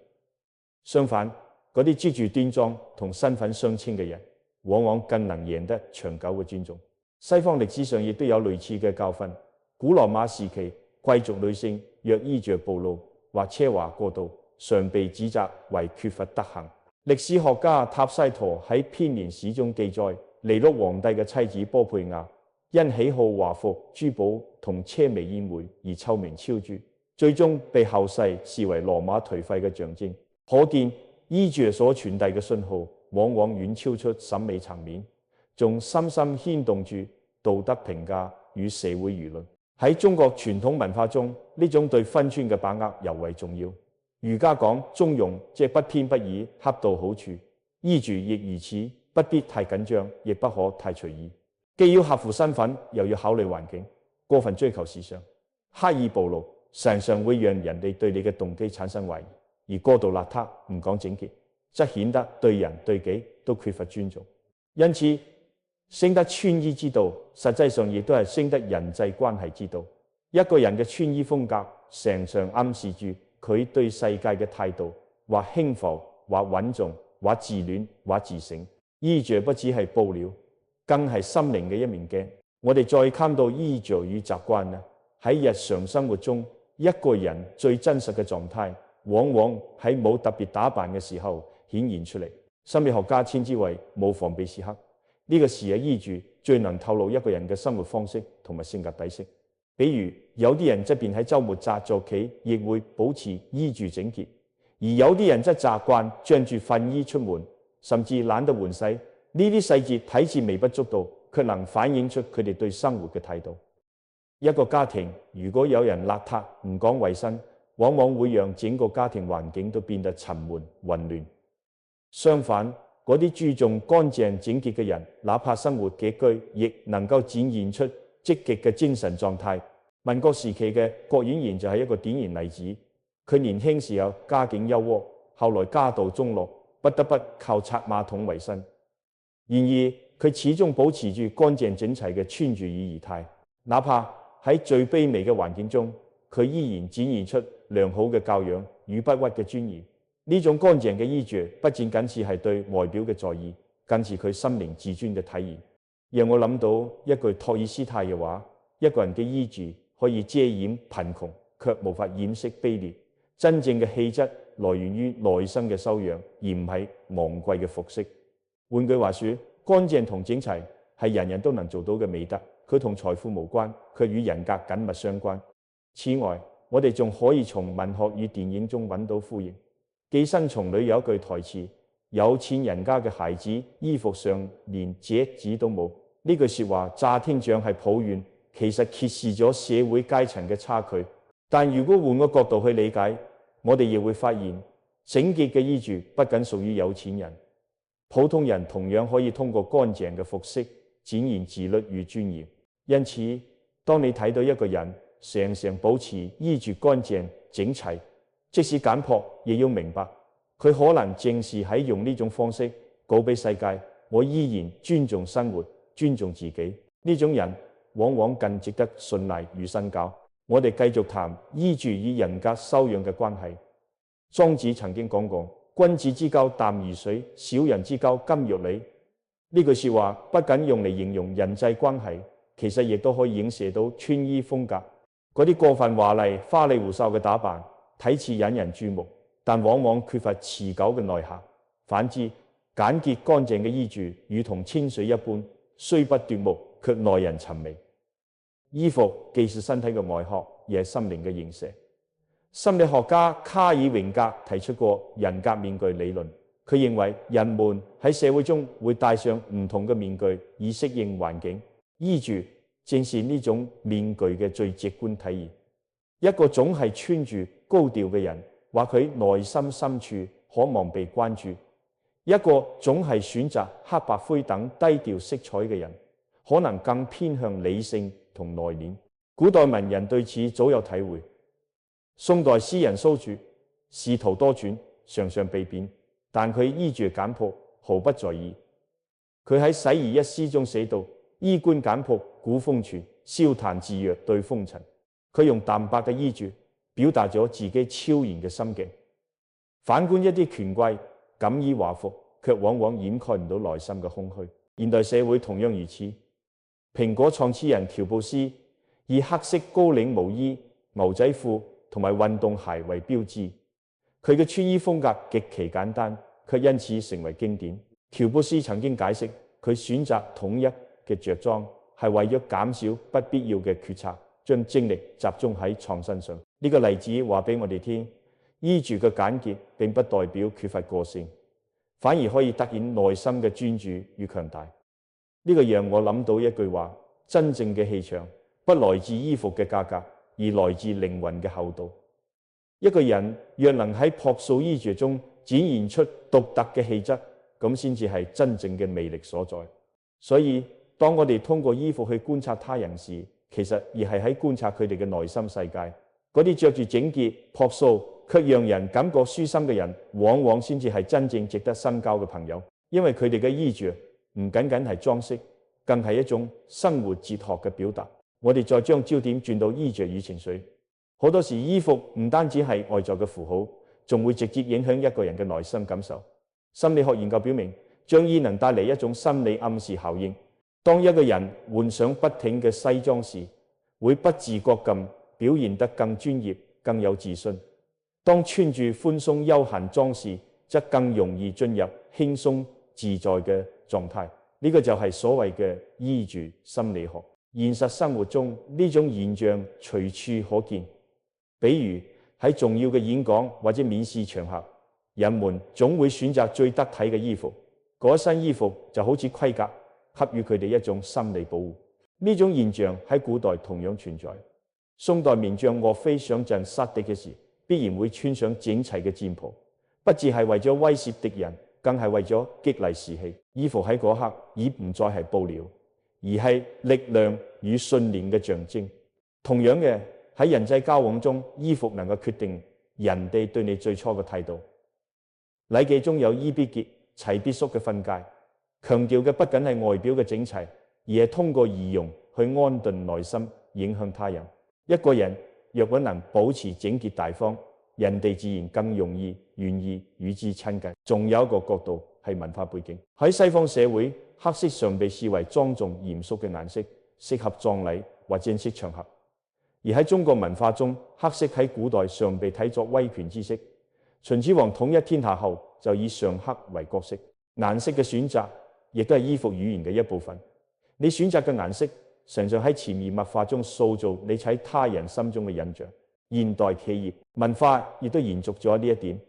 相反，嗰啲遮住端莊同身份相稱嘅人，往往更能贏得長久嘅尊重。西方歷史上亦都有類似嘅教訓。古羅馬時期，貴族女性若衣着暴露或奢華過度，常被指責為缺乏德行。歷史學家塔西佗喺編年史中記載，尼祿皇帝嘅妻子波佩亞因喜好華服、珠寶同奢靡宴會而臭名昭著，最終被後世視為羅馬頹廢嘅象徵。可見衣着所傳遞嘅信號往往遠超出審美層面，仲深深牽動住道德評價與社會輿論。喺中國傳統文化中，呢種對分寸嘅把握尤為重要。儒家講中庸，即不偏不倚，恰到好處。衣着亦如此，不必太緊張，亦不可太隨意。既要合乎身份，又要考慮環境。過分追求時尚、刻意暴露，常常會讓人哋對你嘅動機產生懷疑；而過度邋遢，唔講整潔，則顯得對人對己都缺乏尊重。因此，識得穿衣之道，實際上亦都係識得人際關係之道。一個人嘅穿衣風格，常常暗示住佢對世界嘅態度，或輕浮，或穩重，或自戀，或自省。衣着不只係布料，更係心靈嘅一面鏡。我哋再看到衣着與習慣呢，喺日常生活中，一個人最真實嘅狀態，往往喺冇特別打扮嘅時候顯現出嚟。心理學家稱之為無防備時刻。呢個時嘅衣着最能透露一個人嘅生活方式同埋性格底色。比如有啲人則便喺週末紮作企，亦會保持衣着整潔；而有啲人則習慣着住糞衣出門，甚至懶得換洗。呢啲細節睇似微不足道，卻能反映出佢哋對生活嘅態度。一個家庭如果有人邋遢唔講衛生，往往會讓整個家庭環境都變得沉悶混亂。相反，嗰啲注重乾淨整潔嘅人，哪怕生活拮據，亦能夠展現出積極嘅精神狀態。民國時期嘅郭婉瑩就係一個典型例子。佢年輕時候家境優渥，後來家道中落，不得不靠擦馬桶為生。然而佢始終保持住乾淨整齊嘅穿着與儀態，哪怕喺最卑微嘅環境中，佢依然展現出良好嘅教養與不屈嘅尊嚴。呢種乾淨嘅衣着，不僅僅是係對外表嘅在意，更是佢心靈自尊嘅體現。讓我諗到一句托爾斯泰嘅話：一個人嘅衣着可以遮掩貧窮，卻無法掩飾卑劣。真正嘅氣質來源於內心嘅修養，而唔係昂貴嘅服飾。換句話說，乾淨同整齊係人人都能做到嘅美德，佢同財富無關，卻與人格緊密相關。此外，我哋仲可以從文學與電影中揾到呼應。《寄生蟲》裏有一句台詞：有錢人家嘅孩子衣服上連折子都冇。呢句說話乍聽像係抱怨，其實揭示咗社會階層嘅差距。但如果換個角度去理解，我哋亦會發現，整潔嘅衣着不僅屬於有錢人，普通人同樣可以通過乾淨嘅服飾展現自律與尊嚴。因此，當你睇到一個人常常保持衣着乾淨整齊，即使簡樸，亦要明白佢可能正是喺用呢種方式告俾世界：我依然尊重生活，尊重自己。呢種人往往更值得信賴與深交。我哋繼續談衣着與人格修養嘅關係。莊子曾經講過：君子之交淡如水，小人之交金玉裡。呢句說話不僅用嚟形容人際關係，其實亦都可以影射到穿衣風格。嗰啲過分華麗、花里胡哨嘅打扮，睇似引人注目，但往往缺乏持久嘅內涵。反之，簡潔乾淨嘅衣着，如同清水一般，雖不奪目，卻耐人尋味。衣服既是身體嘅外殼，亦係心靈嘅映射。心理學家卡爾榮格提出過人格面具理論，佢認為人們喺社會中會戴上唔同嘅面具以適應環境，衣着正是呢種面具嘅最直觀體現。一個總係穿住高調嘅人，或佢內心深處渴望被關注；一個總係選擇黑白灰等低調色彩嘅人，可能更偏向理性同內斂。古代文人對此早有體會。宋代詩人蘇洵仕途多轉，常常被貶，但佢衣着簡樸，毫不在意。佢喺《洗兒》一詩中寫道：衣冠簡樸古風存，笑談自若對風塵。佢用淡白嘅衣着表達咗自己超然嘅心境。反觀一啲權貴，錦衣華服，卻往往掩蓋唔到內心嘅空虛。現代社會同樣如此。蘋果創始人喬布斯以黑色高領毛衣、牛仔褲同埋運動鞋為標誌，佢嘅穿衣風格極其簡單，卻因此成為經典。喬布斯曾經解釋，佢選擇統一嘅着裝係為咗減少不必要嘅決策，將精力集中喺創新上。呢個例子話俾我哋聽，衣着嘅簡潔並不代表缺乏個性，反而可以凸顯內心嘅專注與強大。呢個讓我諗到一句話：真正嘅氣場不來自衣服嘅價格，而來自靈魂嘅厚度。一個人若能喺樸素衣着中展現出獨特嘅氣質，咁先至係真正嘅魅力所在。所以，當我哋通過衣服去觀察他人時，其實亦係喺觀察佢哋嘅內心世界。嗰啲着住整潔樸素卻讓人感覺舒心嘅人，往往先至係真正值得深交嘅朋友，因為佢哋嘅衣着唔僅僅係裝飾，更係一種生活哲學嘅表達。我哋再將焦點轉到衣着與情緒。好多時衣服唔單止係外在嘅符號，仲會直接影響一個人嘅內心感受。心理學研究表明，着衣能帶嚟一種心理暗示效應。當一個人換上筆挺嘅西裝時，會不自覺咁表現得更專業、更有自信；當穿住寬鬆休閒裝時，則更容易進入輕鬆自在嘅狀態。呢個就係所謂嘅衣着心理學。現實生活中呢種現象隨處可見，比如喺重要嘅演講或者面試場合，人們總會選擇最得體嘅衣服。嗰身衣服就好似盔甲，給予佢哋一種心理保護。呢種現象喺古代同樣存在。宋代名將岳飛上陣殺敵嘅時，必然會穿上整齊嘅戰袍，不只係為咗威懾敵人，更係為咗激勵士氣。衣服喺嗰刻已唔再係布料，而係力量與信念嘅象徵。同樣嘅，喺人際交往中，衣服能夠決定人哋對你最初嘅態度。禮記中有衣必潔，齊必縮嘅訓誡，強調嘅不僅係外表嘅整齊，而係通過儀容去安頓內心，影響他人。一個人若果能保持整潔大方，人哋自然更容易願意與之親近。仲有一個角度係文化背景。喺西方社會，黑色常被視為莊重嚴肅嘅顏色，適合葬禮或正式場合。而喺中國文化中，黑色喺古代常被睇作威權之色。秦始皇統一天下後，就以上黑為國色。顏色嘅選擇亦都係衣服語言嘅一部分。你選擇嘅顏色，常常喺潛移默化中塑造你喺他人心中嘅印象。現代企業文化亦都延續咗呢一點。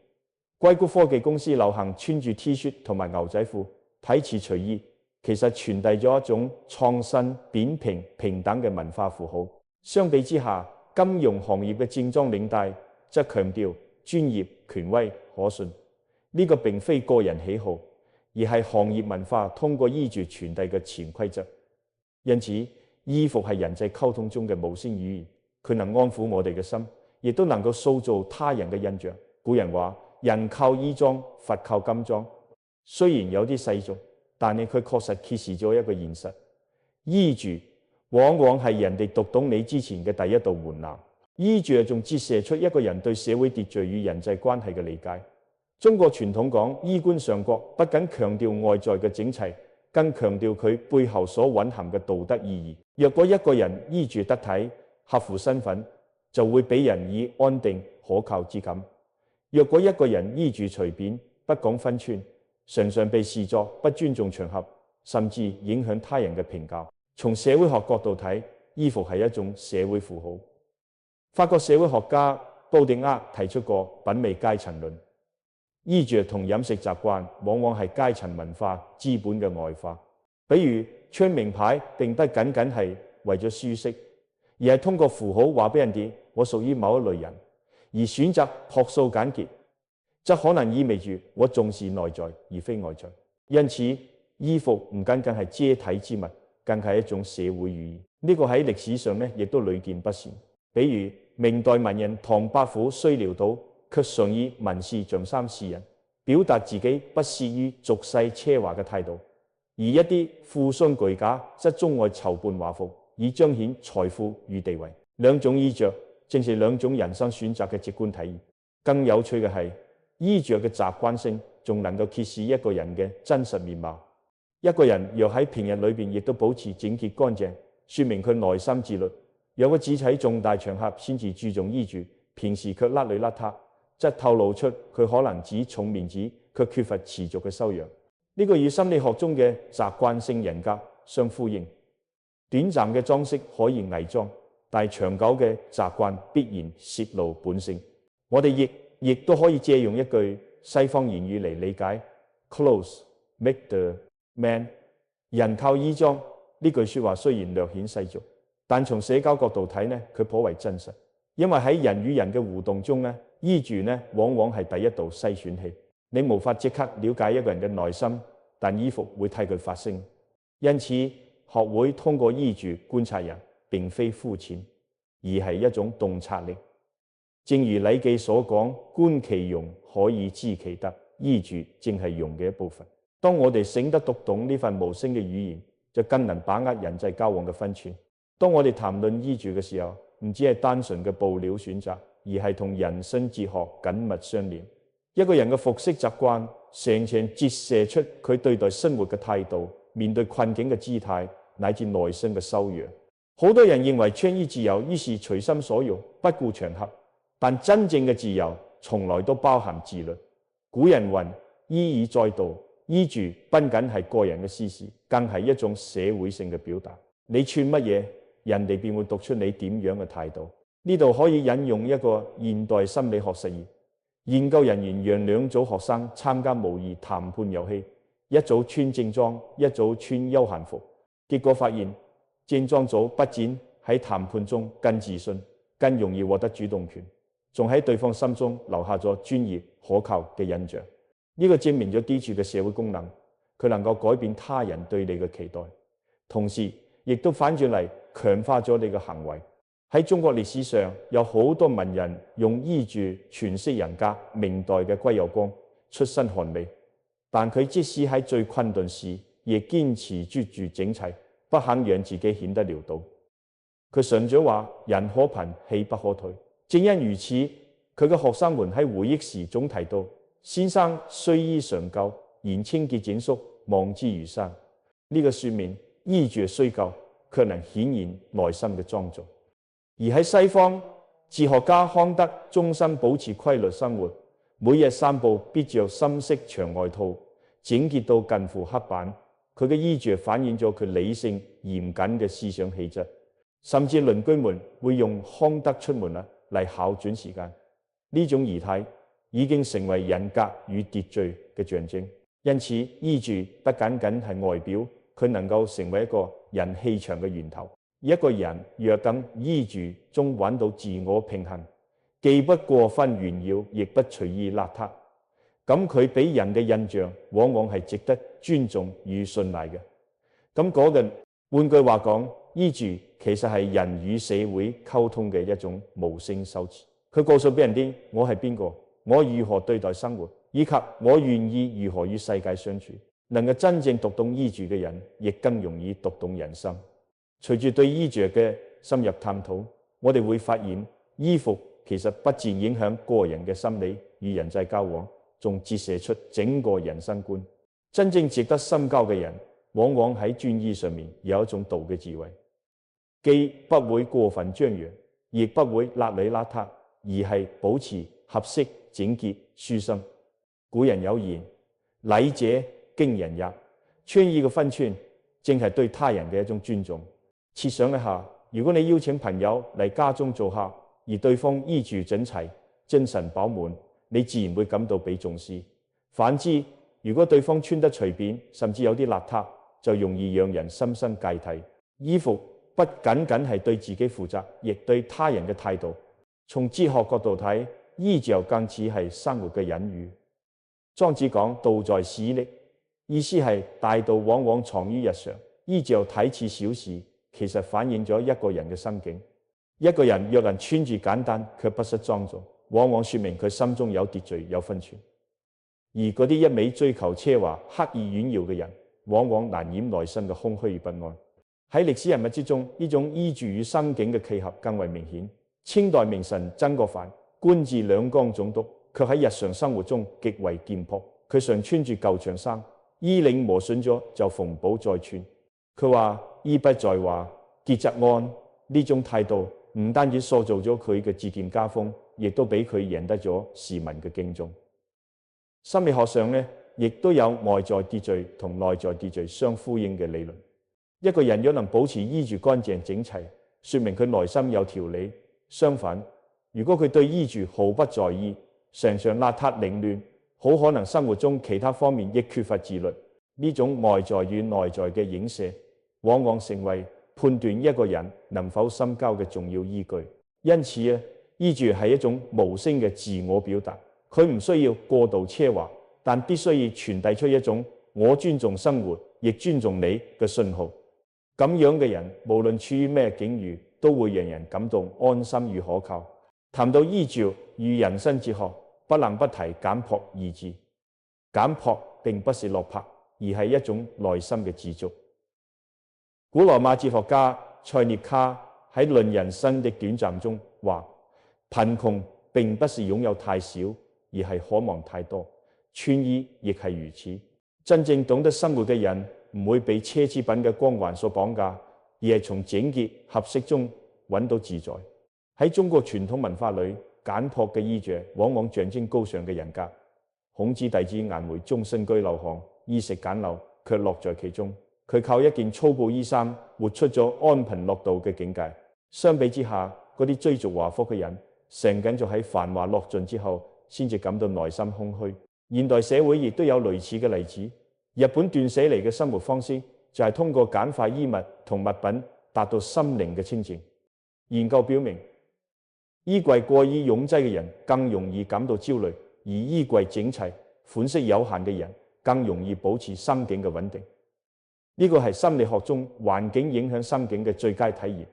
硅谷科技公司流行穿住 T 恤同埋牛仔褲，睇似隨意，其實傳遞咗一種創新、扁平、平等嘅文化符號。相比之下，金融行業嘅正裝領帶則強調專業、權威、可信。呢個並非個人喜好，而係行業文化通過衣着傳遞嘅潛規則。因此，衣服係人際溝通中嘅無聲語言，佢能安撫我哋嘅心，亦都能夠塑造他人嘅印象。古人話：人靠衣裝，佛靠金裝。雖然有啲世俗，但係佢確實揭示咗一個現實：衣着往往係人哋讀懂你之前嘅第一道門檻。衣着仲折射出一個人對社會秩序與人際關係嘅理解。中國傳統講衣冠上國，不僅強調外在嘅整齊，更強調佢背後所蘊含嘅道德意義。若果一個人衣着得體、合乎身份，就會俾人以安定可靠之感。若果一個人衣着隨便、不講分寸，常常被視作不尊重場合，甚至影響他人嘅評價。從社會學角度睇，衣服係一種社會符號。法國社會學家布迪厄提出過品味階層論，衣着同飲食習慣往往係階層文化資本嘅外化。比如穿名牌並不僅僅係為咗舒適，而係通過符號話俾人哋我屬於某一類人。而選擇樸素簡潔，則可能意味住我重視內在而非外在。因此，衣服唔僅僅係遮體之物，更係一種社會語言。呢個喺歷史上呢，亦都屢見不鮮。比如明代文人唐伯虎雖潦倒，卻常以文士像衫示人，表達自己不屑於俗世奢華嘅態度；而一啲富商巨賈則鍾愛籌辦華服，以彰顯財富與地位。兩種衣着正是兩種人生選擇嘅直觀體驗。更有趣嘅係，衣着嘅習慣性仲能夠揭示一個人嘅真實面貌。一個人若喺平日裏邊亦都保持整潔乾淨，說明佢內心自律。若果只喺重大場合先至注重衣着，平時卻邋裏邋遢，則透露出佢可能只重面子，卻缺乏持續嘅修養。呢個與心理學中嘅習慣性人格相呼應。短暫嘅裝飾可以偽裝，但係長久嘅習慣必然泄露本性。我哋亦都可以借用一句西方言語嚟理解 ：Clothes make the man。人靠衣裝呢句說話雖然略顯世俗，但從社交角度睇呢，佢頗為真實。因為喺人與人嘅互動中呢，衣着呢往往係第一道篩選器。你無法即刻了解一個人嘅內心，但衣服會替佢發聲。因此，學會通過衣着觀察人，並非膚淺，而係一種洞察力。正如禮記所講：觀其容，可以知其德。衣着正係容嘅一部分。當我哋醒得讀懂呢份無聲嘅語言，就更能把握人際交往嘅分寸。當我哋談論衣着嘅時候，唔只係單純嘅布料選擇，而係同人生哲學緊密相連。一個人嘅服飾習慣，常常折射出佢對待生活嘅態度、面對困境嘅姿態，乃至內心嘅修養。好多人認為穿衣自由，於是隨心所欲，不顧場合。但真正嘅自由，從來都包含自律。古人云：衣以載道。衣着不僅係個人嘅私事，更係一種社會性嘅表達。你穿乜嘢，人哋便會讀出你點樣嘅態度。呢度可以引用一個現代心理學實驗。研究人員讓兩組學生參加模擬談判遊戲，一組穿正裝，一組穿休閒服。結果發現，正裝組不僅喺談判中更自信，更容易獲得主動權，仲喺對方心中留下咗專業可靠嘅印象。呢個證明咗衣着嘅社會功能，佢能夠改變他人對你嘅期待，同時亦都反轉嚟強化咗你嘅行為。喺中國歷史上，有好多文人用衣着詮釋人格。明代嘅歸有光出身寒微，但佢即使喺最困頓時，亦堅持專注整齊，不肯讓自己顯得潦倒。佢常咗話：人可貧，氣不可退。正因如此，佢嘅學生們喺回憶時總提到：先生雖衣常舊，然清潔整肅，望之如山。呢個說明衣着雖舊，卻能顯現內心嘅莊重。而喺西方，哲學家康德終身保持規律生活，每日散步必着深色長外套，整潔到近乎黑板。佢嘅衣着反映咗佢理性嚴謹嘅思想氣質。甚至鄰居們會用康德出門嚟考準時間。呢種儀態已經成為人格與秩序嘅象徵。因此，衣着不僅僅係外表，佢能夠成為一個人氣場嘅源頭。一個人若咁衣着中揾到自我平衡，既不過分炫耀，亦不隨意邋遢，咁佢俾人嘅印象往往係值得尊重與信賴嘅。咁嗰個換句話講，衣着其實係人與社會溝通嘅一種無聲修辭。佢告訴俾人啲我係邊個，我如何對待生活，以及我願意如何與世界相處。能夠真正讀懂衣着嘅人，亦更容易讀懂人生。隨住對衣着嘅深入探討，我哋會發現衣服其實不僅影響個人嘅心理與人際交往，仲折射出整個人生觀。真正值得深交嘅人，往往喺專衣上面有一種道嘅智慧，既不會過分張揚，亦不會邋裏邋遢，而係保持合適、整潔、舒心。古人有言：禮者敬人也。穿衣嘅分寸，正係對他人嘅一種尊重。設想一下，如果你邀請朋友嚟家中做客，而對方衣着整齊、精神飽滿，你自然會感到被重視。反之，如果對方穿得隨便，甚至有啲邋遢，就容易讓人心生芥蒂。衣服不僅僅係對自己負責，亦對他人嘅態度。從哲學角度睇，衣着更似係生活嘅隱喻。莊子講道在史匿，意思係大道往往藏於日常。衣着睇似小事，其實反映咗一個人嘅心境。一個人若能穿住簡單卻不失莊重，往往說明佢心中有秩序、有分寸。而嗰啲一味追求奢華、刻意炫耀嘅人，往往難掩內心嘅空虛與不安。喺歷史人物之中，呢種衣着與心境嘅契合更為明顯。清代名臣曾國藩官至兩江總督，卻喺日常生活中極為簡樸。佢常穿住舊長衫，衣領磨損咗就縫補再穿。佢話：衣不在話，潔則安。呢種態度唔單止塑造咗佢嘅自見家風，亦都俾佢贏得咗市民嘅敬重。心理學上呢，亦都有外在秩序同內在秩序相呼應嘅理論。一個人若能保持衣着乾淨整齊，說明佢內心有條理。相反，如果佢對衣着毫不在意，常常邋遢凌亂，好可能生活中其他方面亦缺乏自律。呢種外在與內在嘅影射，往往成為判斷一個人能否深交嘅重要依據。因此衣着係一種無聲嘅自我表達，佢唔需要過度奢華，但必須要傳遞出一種我尊重生活，亦尊重你嘅信號。咁樣嘅人，無論處於咩境遇，都會讓人感到安心與可靠。談到衣着與人生哲學，不能不提簡樸二字。簡樸並不是落魄，而係一種內心嘅自足。古羅馬哲學家塞涅卡喺《論人生的短暫》中話：貧窮並不是擁有太少，而係渴望太多。穿衣亦係如此。真正懂得生活嘅人，唔會被奢侈品嘅光環所綁架，而係從整潔合適中揾到自在。喺中國傳統文化裏，簡樸嘅衣着往往象徵高尚嘅人格。孔子弟子顏回終身居陋巷，衣食簡陋，卻樂在其中。佢靠一件粗布衣衫，活出咗安貧樂道嘅境界。相比之下，嗰啲追逐華服嘅人，成緊就喺繁華落盡之後，先至感到內心空虛。現代社會亦都有類似嘅例子。日本斷捨離嘅生活方式，就係通過簡化衣物同物品，達到心靈嘅清淨。研究表明，衣櫃過於擁擠嘅人更容易感到焦慮，而衣櫃整齊、款式有限嘅人更容易保持心境嘅穩定。呢個係心理學中環境影響心境嘅最佳體驗。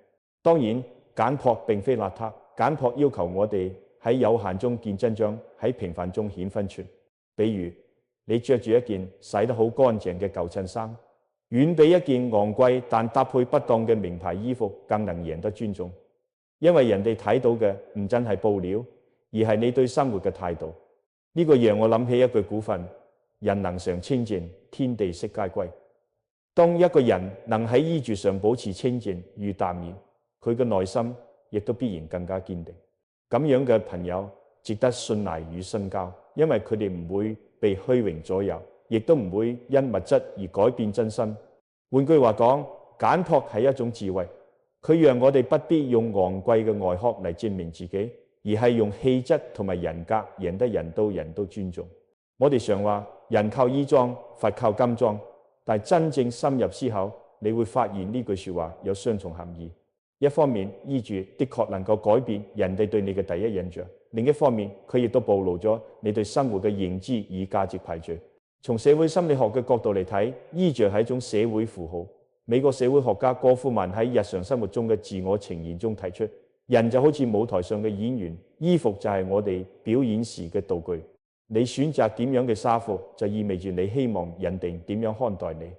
當然，簡樸並非邋遢，簡樸要求我哋喺有限中見真章，喺平凡中顯分寸。比如，你着住一件洗得好乾淨嘅舊襯衫，遠比一件昂貴但搭配不當嘅名牌衣服更能贏得尊重。因為人哋睇到嘅唔真係布料，而係你對生活嘅態度。呢個讓我諗起一句古訓：人能常清靜，天地悉皆歸。當一個人能喺衣着上保持清靜與淡然，佢嘅內心亦都必然更加堅定。咁樣嘅朋友值得信賴與深交，因為佢哋唔會被虛榮左右，亦都唔會因物質而改變真心。換句話講，簡樸係一種智慧，佢讓我哋不必用昂貴嘅外殼嚟證明自己，而係用氣質同埋人格贏得人都尊重。我哋常話人靠衣裝，佛靠金裝，但係真正深入思考，你會發現呢句說話有雙重含義。一方面，衣着的確能夠改變人哋對你嘅第一印象；另一方面，佢亦都暴露咗你對生活嘅認知與價值排序。從社會心理學嘅角度嚟睇，衣着係一種社會符號。美國社會學家戈夫曼喺日常生活中嘅自我呈現中提出，人就好似舞台上嘅演員，衣服就係我哋表演時嘅道具。你選擇點樣嘅紗服，就意味住你希望人哋點樣看待你。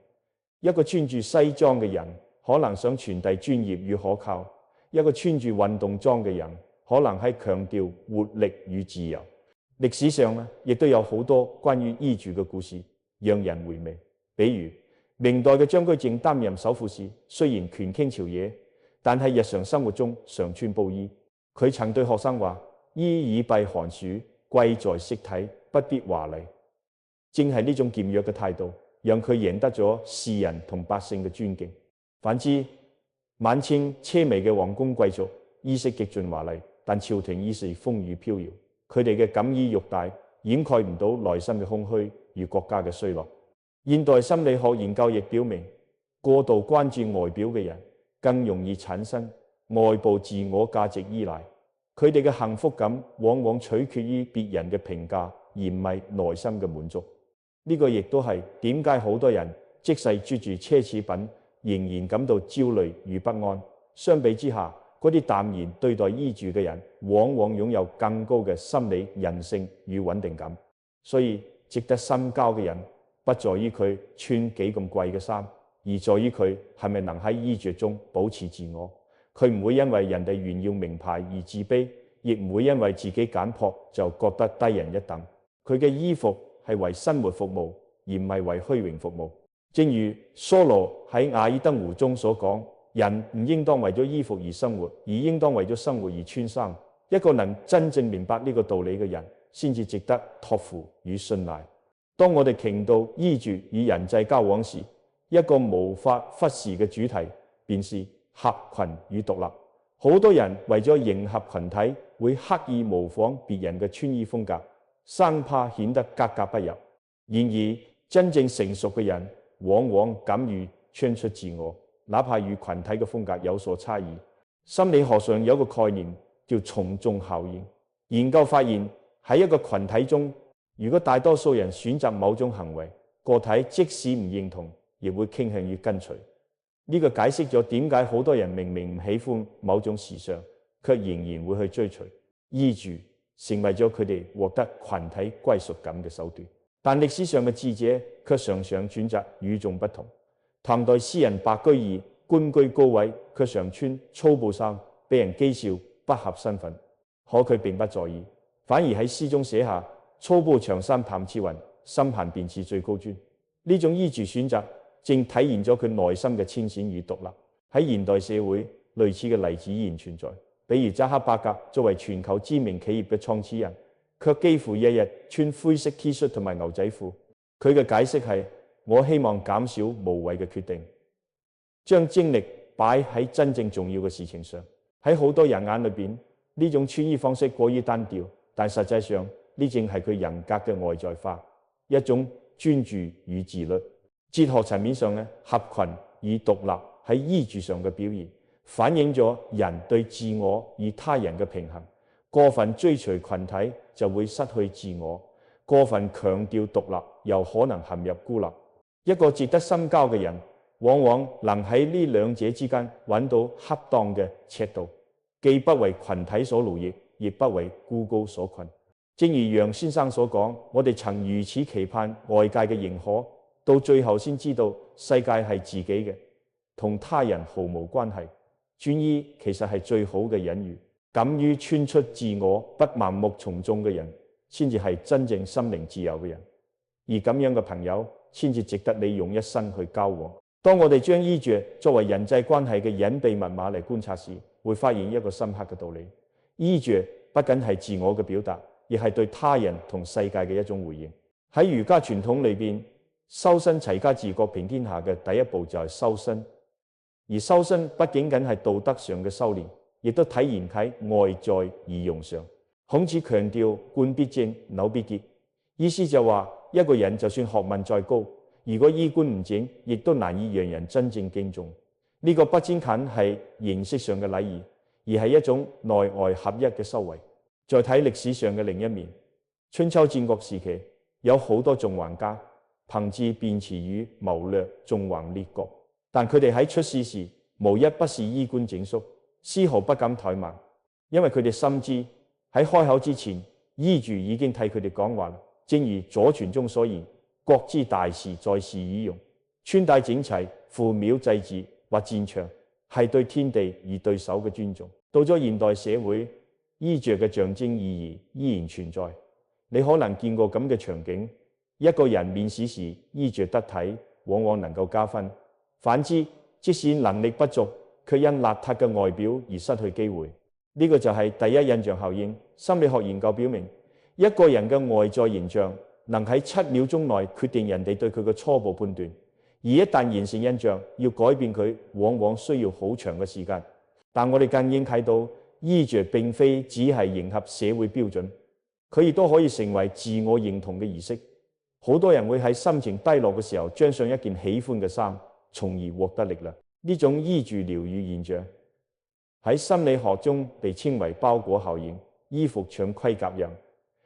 一個穿住西裝嘅人，可能想傳遞專業與可靠；一個穿住運動裝嘅人，可能係強調活力與自由。歷史上咧，亦都有好多關於衣着嘅故事，讓人回味。比如明代嘅張居正擔任首富時，雖然權傾朝野，但係日常生活中常穿布衣。佢曾對學生話：衣以蔽寒暑，貴在識體，不必華麗。正係呢種儉約嘅態度，讓佢贏得咗士人同百姓嘅尊敬。反之，晚清奢靡嘅皇宮貴族，衣飾極盡華麗，但朝廷已是風雨飄搖。佢哋嘅錦衣玉帶掩蓋唔到內心嘅空虛與國家嘅衰落。現代心理學研究亦表明，過度關注外表嘅人，更容易產生外部自我價值依賴。佢哋嘅幸福感往往取決於別人嘅評價，而唔係內心嘅滿足。呢個亦都係點解好多人即使著住奢侈品，仍然感到焦慮與不安。相比之下，嗰啲淡然對待衣着嘅人，往往擁有更高嘅心理韌性與穩定感。所以，值得深交嘅人，不在於佢穿幾咁貴嘅衫，而在於佢係咪能喺衣着中保持自我。佢唔會因為人哋炫耀名牌而自卑，亦唔會因為自己簡樸就覺得低人一等。佢嘅衣服係為生活服務，而唔係為虛榮服務。正如梭羅喺《瓦爾登湖》中所講，人唔應當為咗衣服而生活，而應當為咗生活而穿衫。一個能真正明白呢個道理嘅人，先至值得託付與信賴。當我哋傾到衣着與人際交往時，一個無法忽視嘅主題，便是合群與獨立。好多人為咗迎合群體，會刻意模仿別人嘅穿衣風格，生怕顯得格格不入。然而，真正成熟嘅人，往往敢於穿出自我，哪怕與群體嘅風格有所差異。心理學上有一個概念叫從眾效應。研究發現，喺一個群體中，如果大多數人選擇某種行為，個體即使唔認同，亦會傾向於跟隨。呢個解釋咗點解好多人明明唔喜歡某種時尚，卻仍然會去追隨。衣着成為咗佢哋獲得群體歸屬感嘅手段。但歷史上嘅智者卻常常選擇與眾不同。唐代詩人白居易官居高位，卻常穿粗布衫，被人譏笑不合身份。可佢並不在意，反而喺詩中寫下：粗布長衫淡似雲，心閒便是最高尊。呢種衣着選擇正體現咗佢內心嘅清醒與獨立。喺現代社會，類似嘅例子依然存在。比如扎克伯格作為全球知名企業嘅創始人，卻幾乎日日穿灰色 T 恤同埋牛仔褲。佢嘅解釋係：我希望減少無謂嘅決定，將精力擺喺真正重要嘅事情上。喺好多人眼裏邊，呢種穿衣方式過於單調，但實際上呢正係佢人格嘅外在化，一種專注與自律。哲學層面上咧，合群與獨立喺衣着上嘅表現，反映咗人對自我與他人嘅平衡。過分追隨群體就會失去自我，過分強調獨立又可能陷入孤立。一個值得深交嘅人，往往能喺呢兩者之間揾到恰當嘅尺度，既不為群體所奴役，亦不為孤高所困。正如楊先生所講，我哋曾如此期盼外界嘅認可，到最後先知道世界係自己嘅，同他人毫無關係。穿衣其實係最好嘅隱喻。敢於穿出自我，不盲目從眾嘅人，先至係真正心靈自由嘅人。而咁樣嘅朋友，先至值得你用一生去交往。當我哋將衣着作為人際關係嘅隱秘密碼嚟觀察時，會發現一個深刻嘅道理：衣着不僅係自我嘅表達，亦係對他人同世界嘅一種回應。喺儒家傳統裏邊，修身齊家治國平天下嘅第一步就係修身，而修身不僅僅係道德上嘅修煉，亦都體現喺外在儀容上。孔子強調冠必正，紐必結，意思就話一個人就算學問再高，如果衣冠唔整，亦都難以讓人真正敬重。呢個不僅僅係形式上嘅禮儀，而係一種內外合一嘅修為。再睇歷史上嘅另一面，春秋戰國時期有好多縱橫家，憑自辯詞語謀略縱橫列國，但佢哋喺出事時無一不是衣冠整肅，絲毫不敢怠慢，因為佢哋深知喺開口之前，衣着已經替佢哋講話。正如《左傳》中所言，國之大事在是儀容，穿戴整齊，赴廟祭祀或戰場，係對天地與對手嘅尊重。到咗現代社會，衣着嘅象徵意義依然存在。你可能見過咁嘅場景：一個人面試時衣着得體，往往能夠加分；反之，即使能力不足，卻因邋遢嘅外表而失去機會。呢個就係第一印象效應。心理學研究表明，一個人嘅外在形象能喺7秒鐘內決定人哋對佢嘅初步判斷，而一旦形成印象，要改變佢往往需要好長嘅時間。但我哋更應睇到，衣着並非只係迎合社會標準，佢亦都可以成為自我認同嘅儀式。好多人會喺心情低落嘅時候，將上一件喜歡嘅衫，從而獲得力量。呢種衣着療癒現象喺心理學中被稱為包裹效應，衣服搶盔甲人，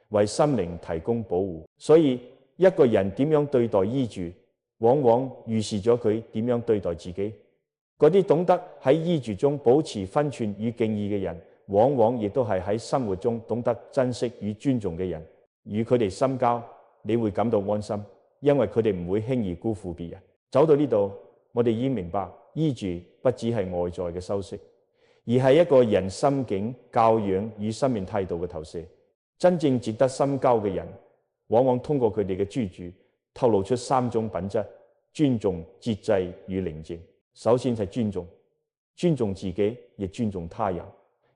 為心靈提供保護。所以一個人點樣對待衣着，往往預示咗佢點樣對待自己。嗰啲懂得喺衣着中保持分寸與敬意嘅人，往往亦都係喺生活中懂得珍惜與尊重嘅人。與佢哋深交，你會感到安心，因為佢哋唔會輕易辜負別人。走到呢度，我哋已經明白，衣着不只係外在嘅修飾，而係一個人心境、教養與生命態度嘅投射。真正值得深交嘅人，往往通過佢哋嘅衣着透露出3種品質：尊重、節制與寧靜。首先係尊重，尊重自己，亦尊重他人。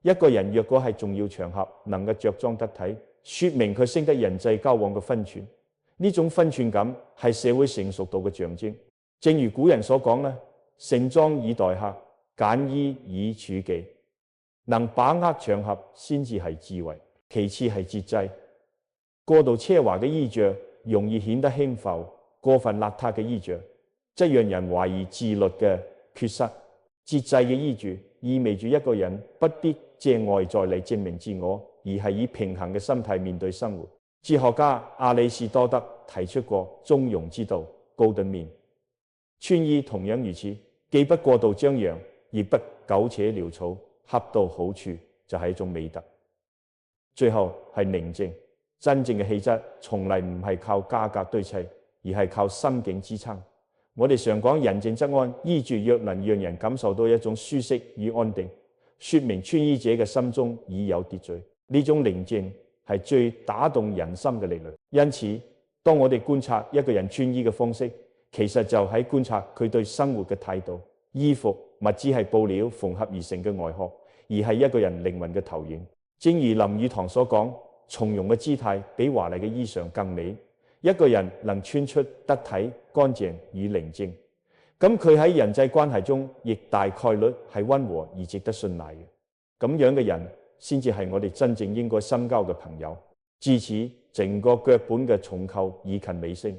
一個人若果係重要場合能夠着裝得體，說明佢識得人際交往嘅分寸。呢種分寸感係社會成熟度嘅象徵。正如古人所講咧，盛裝以待客，簡衣以處己。能把握場合先至係智慧。其次係節制。過度奢華嘅衣着容易顯得輕浮，過分邋遢嘅衣着則讓人懷疑自律嘅缺失。節制嘅衣着意味住一個人不必借外在嚟證明自我，而係以平衡嘅心態面對生活。哲學家亞里士多德提出過中庸之道 （Golden Mean）。穿衣同樣如此，既不過度張揚，亦不苟且潦草，恰到好處就係一種美德。最後係寧靜。真正嘅氣質從嚟唔係靠價格堆砌，而係靠心境支撐。我哋常講人靜則安，衣着若能讓人感受到一種舒適與安定，說明穿衣者嘅心中已有秩序。呢種寧靜係最打動人心嘅力量。因此，當我哋觀察一個人穿衣嘅方式，其實就喺觀察佢對生活嘅態度。衣服物只係布料縫合而成嘅外殼，而係一個人靈魂嘅投影。正如林語堂所講，從容嘅姿態比華麗嘅衣裳更美。一個人能穿出得體、乾淨與寧靜，咁佢喺人際關係中亦大概率係溫和而值得信賴嘅。咁樣嘅人先至係我哋真正應該深交嘅朋友。至此，整個腳本嘅重構已近尾聲。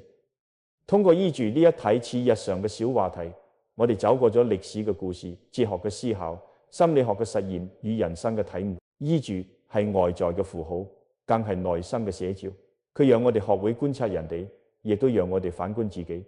通過衣着呢一睇似日常嘅小話題，我哋走過咗歷史嘅故事、哲學嘅思考、心理學嘅實驗與人生嘅體悟。衣着係外在嘅符號，更係內心嘅寫照。佢讓我哋學會觀察人哋，亦都讓我哋反觀自己。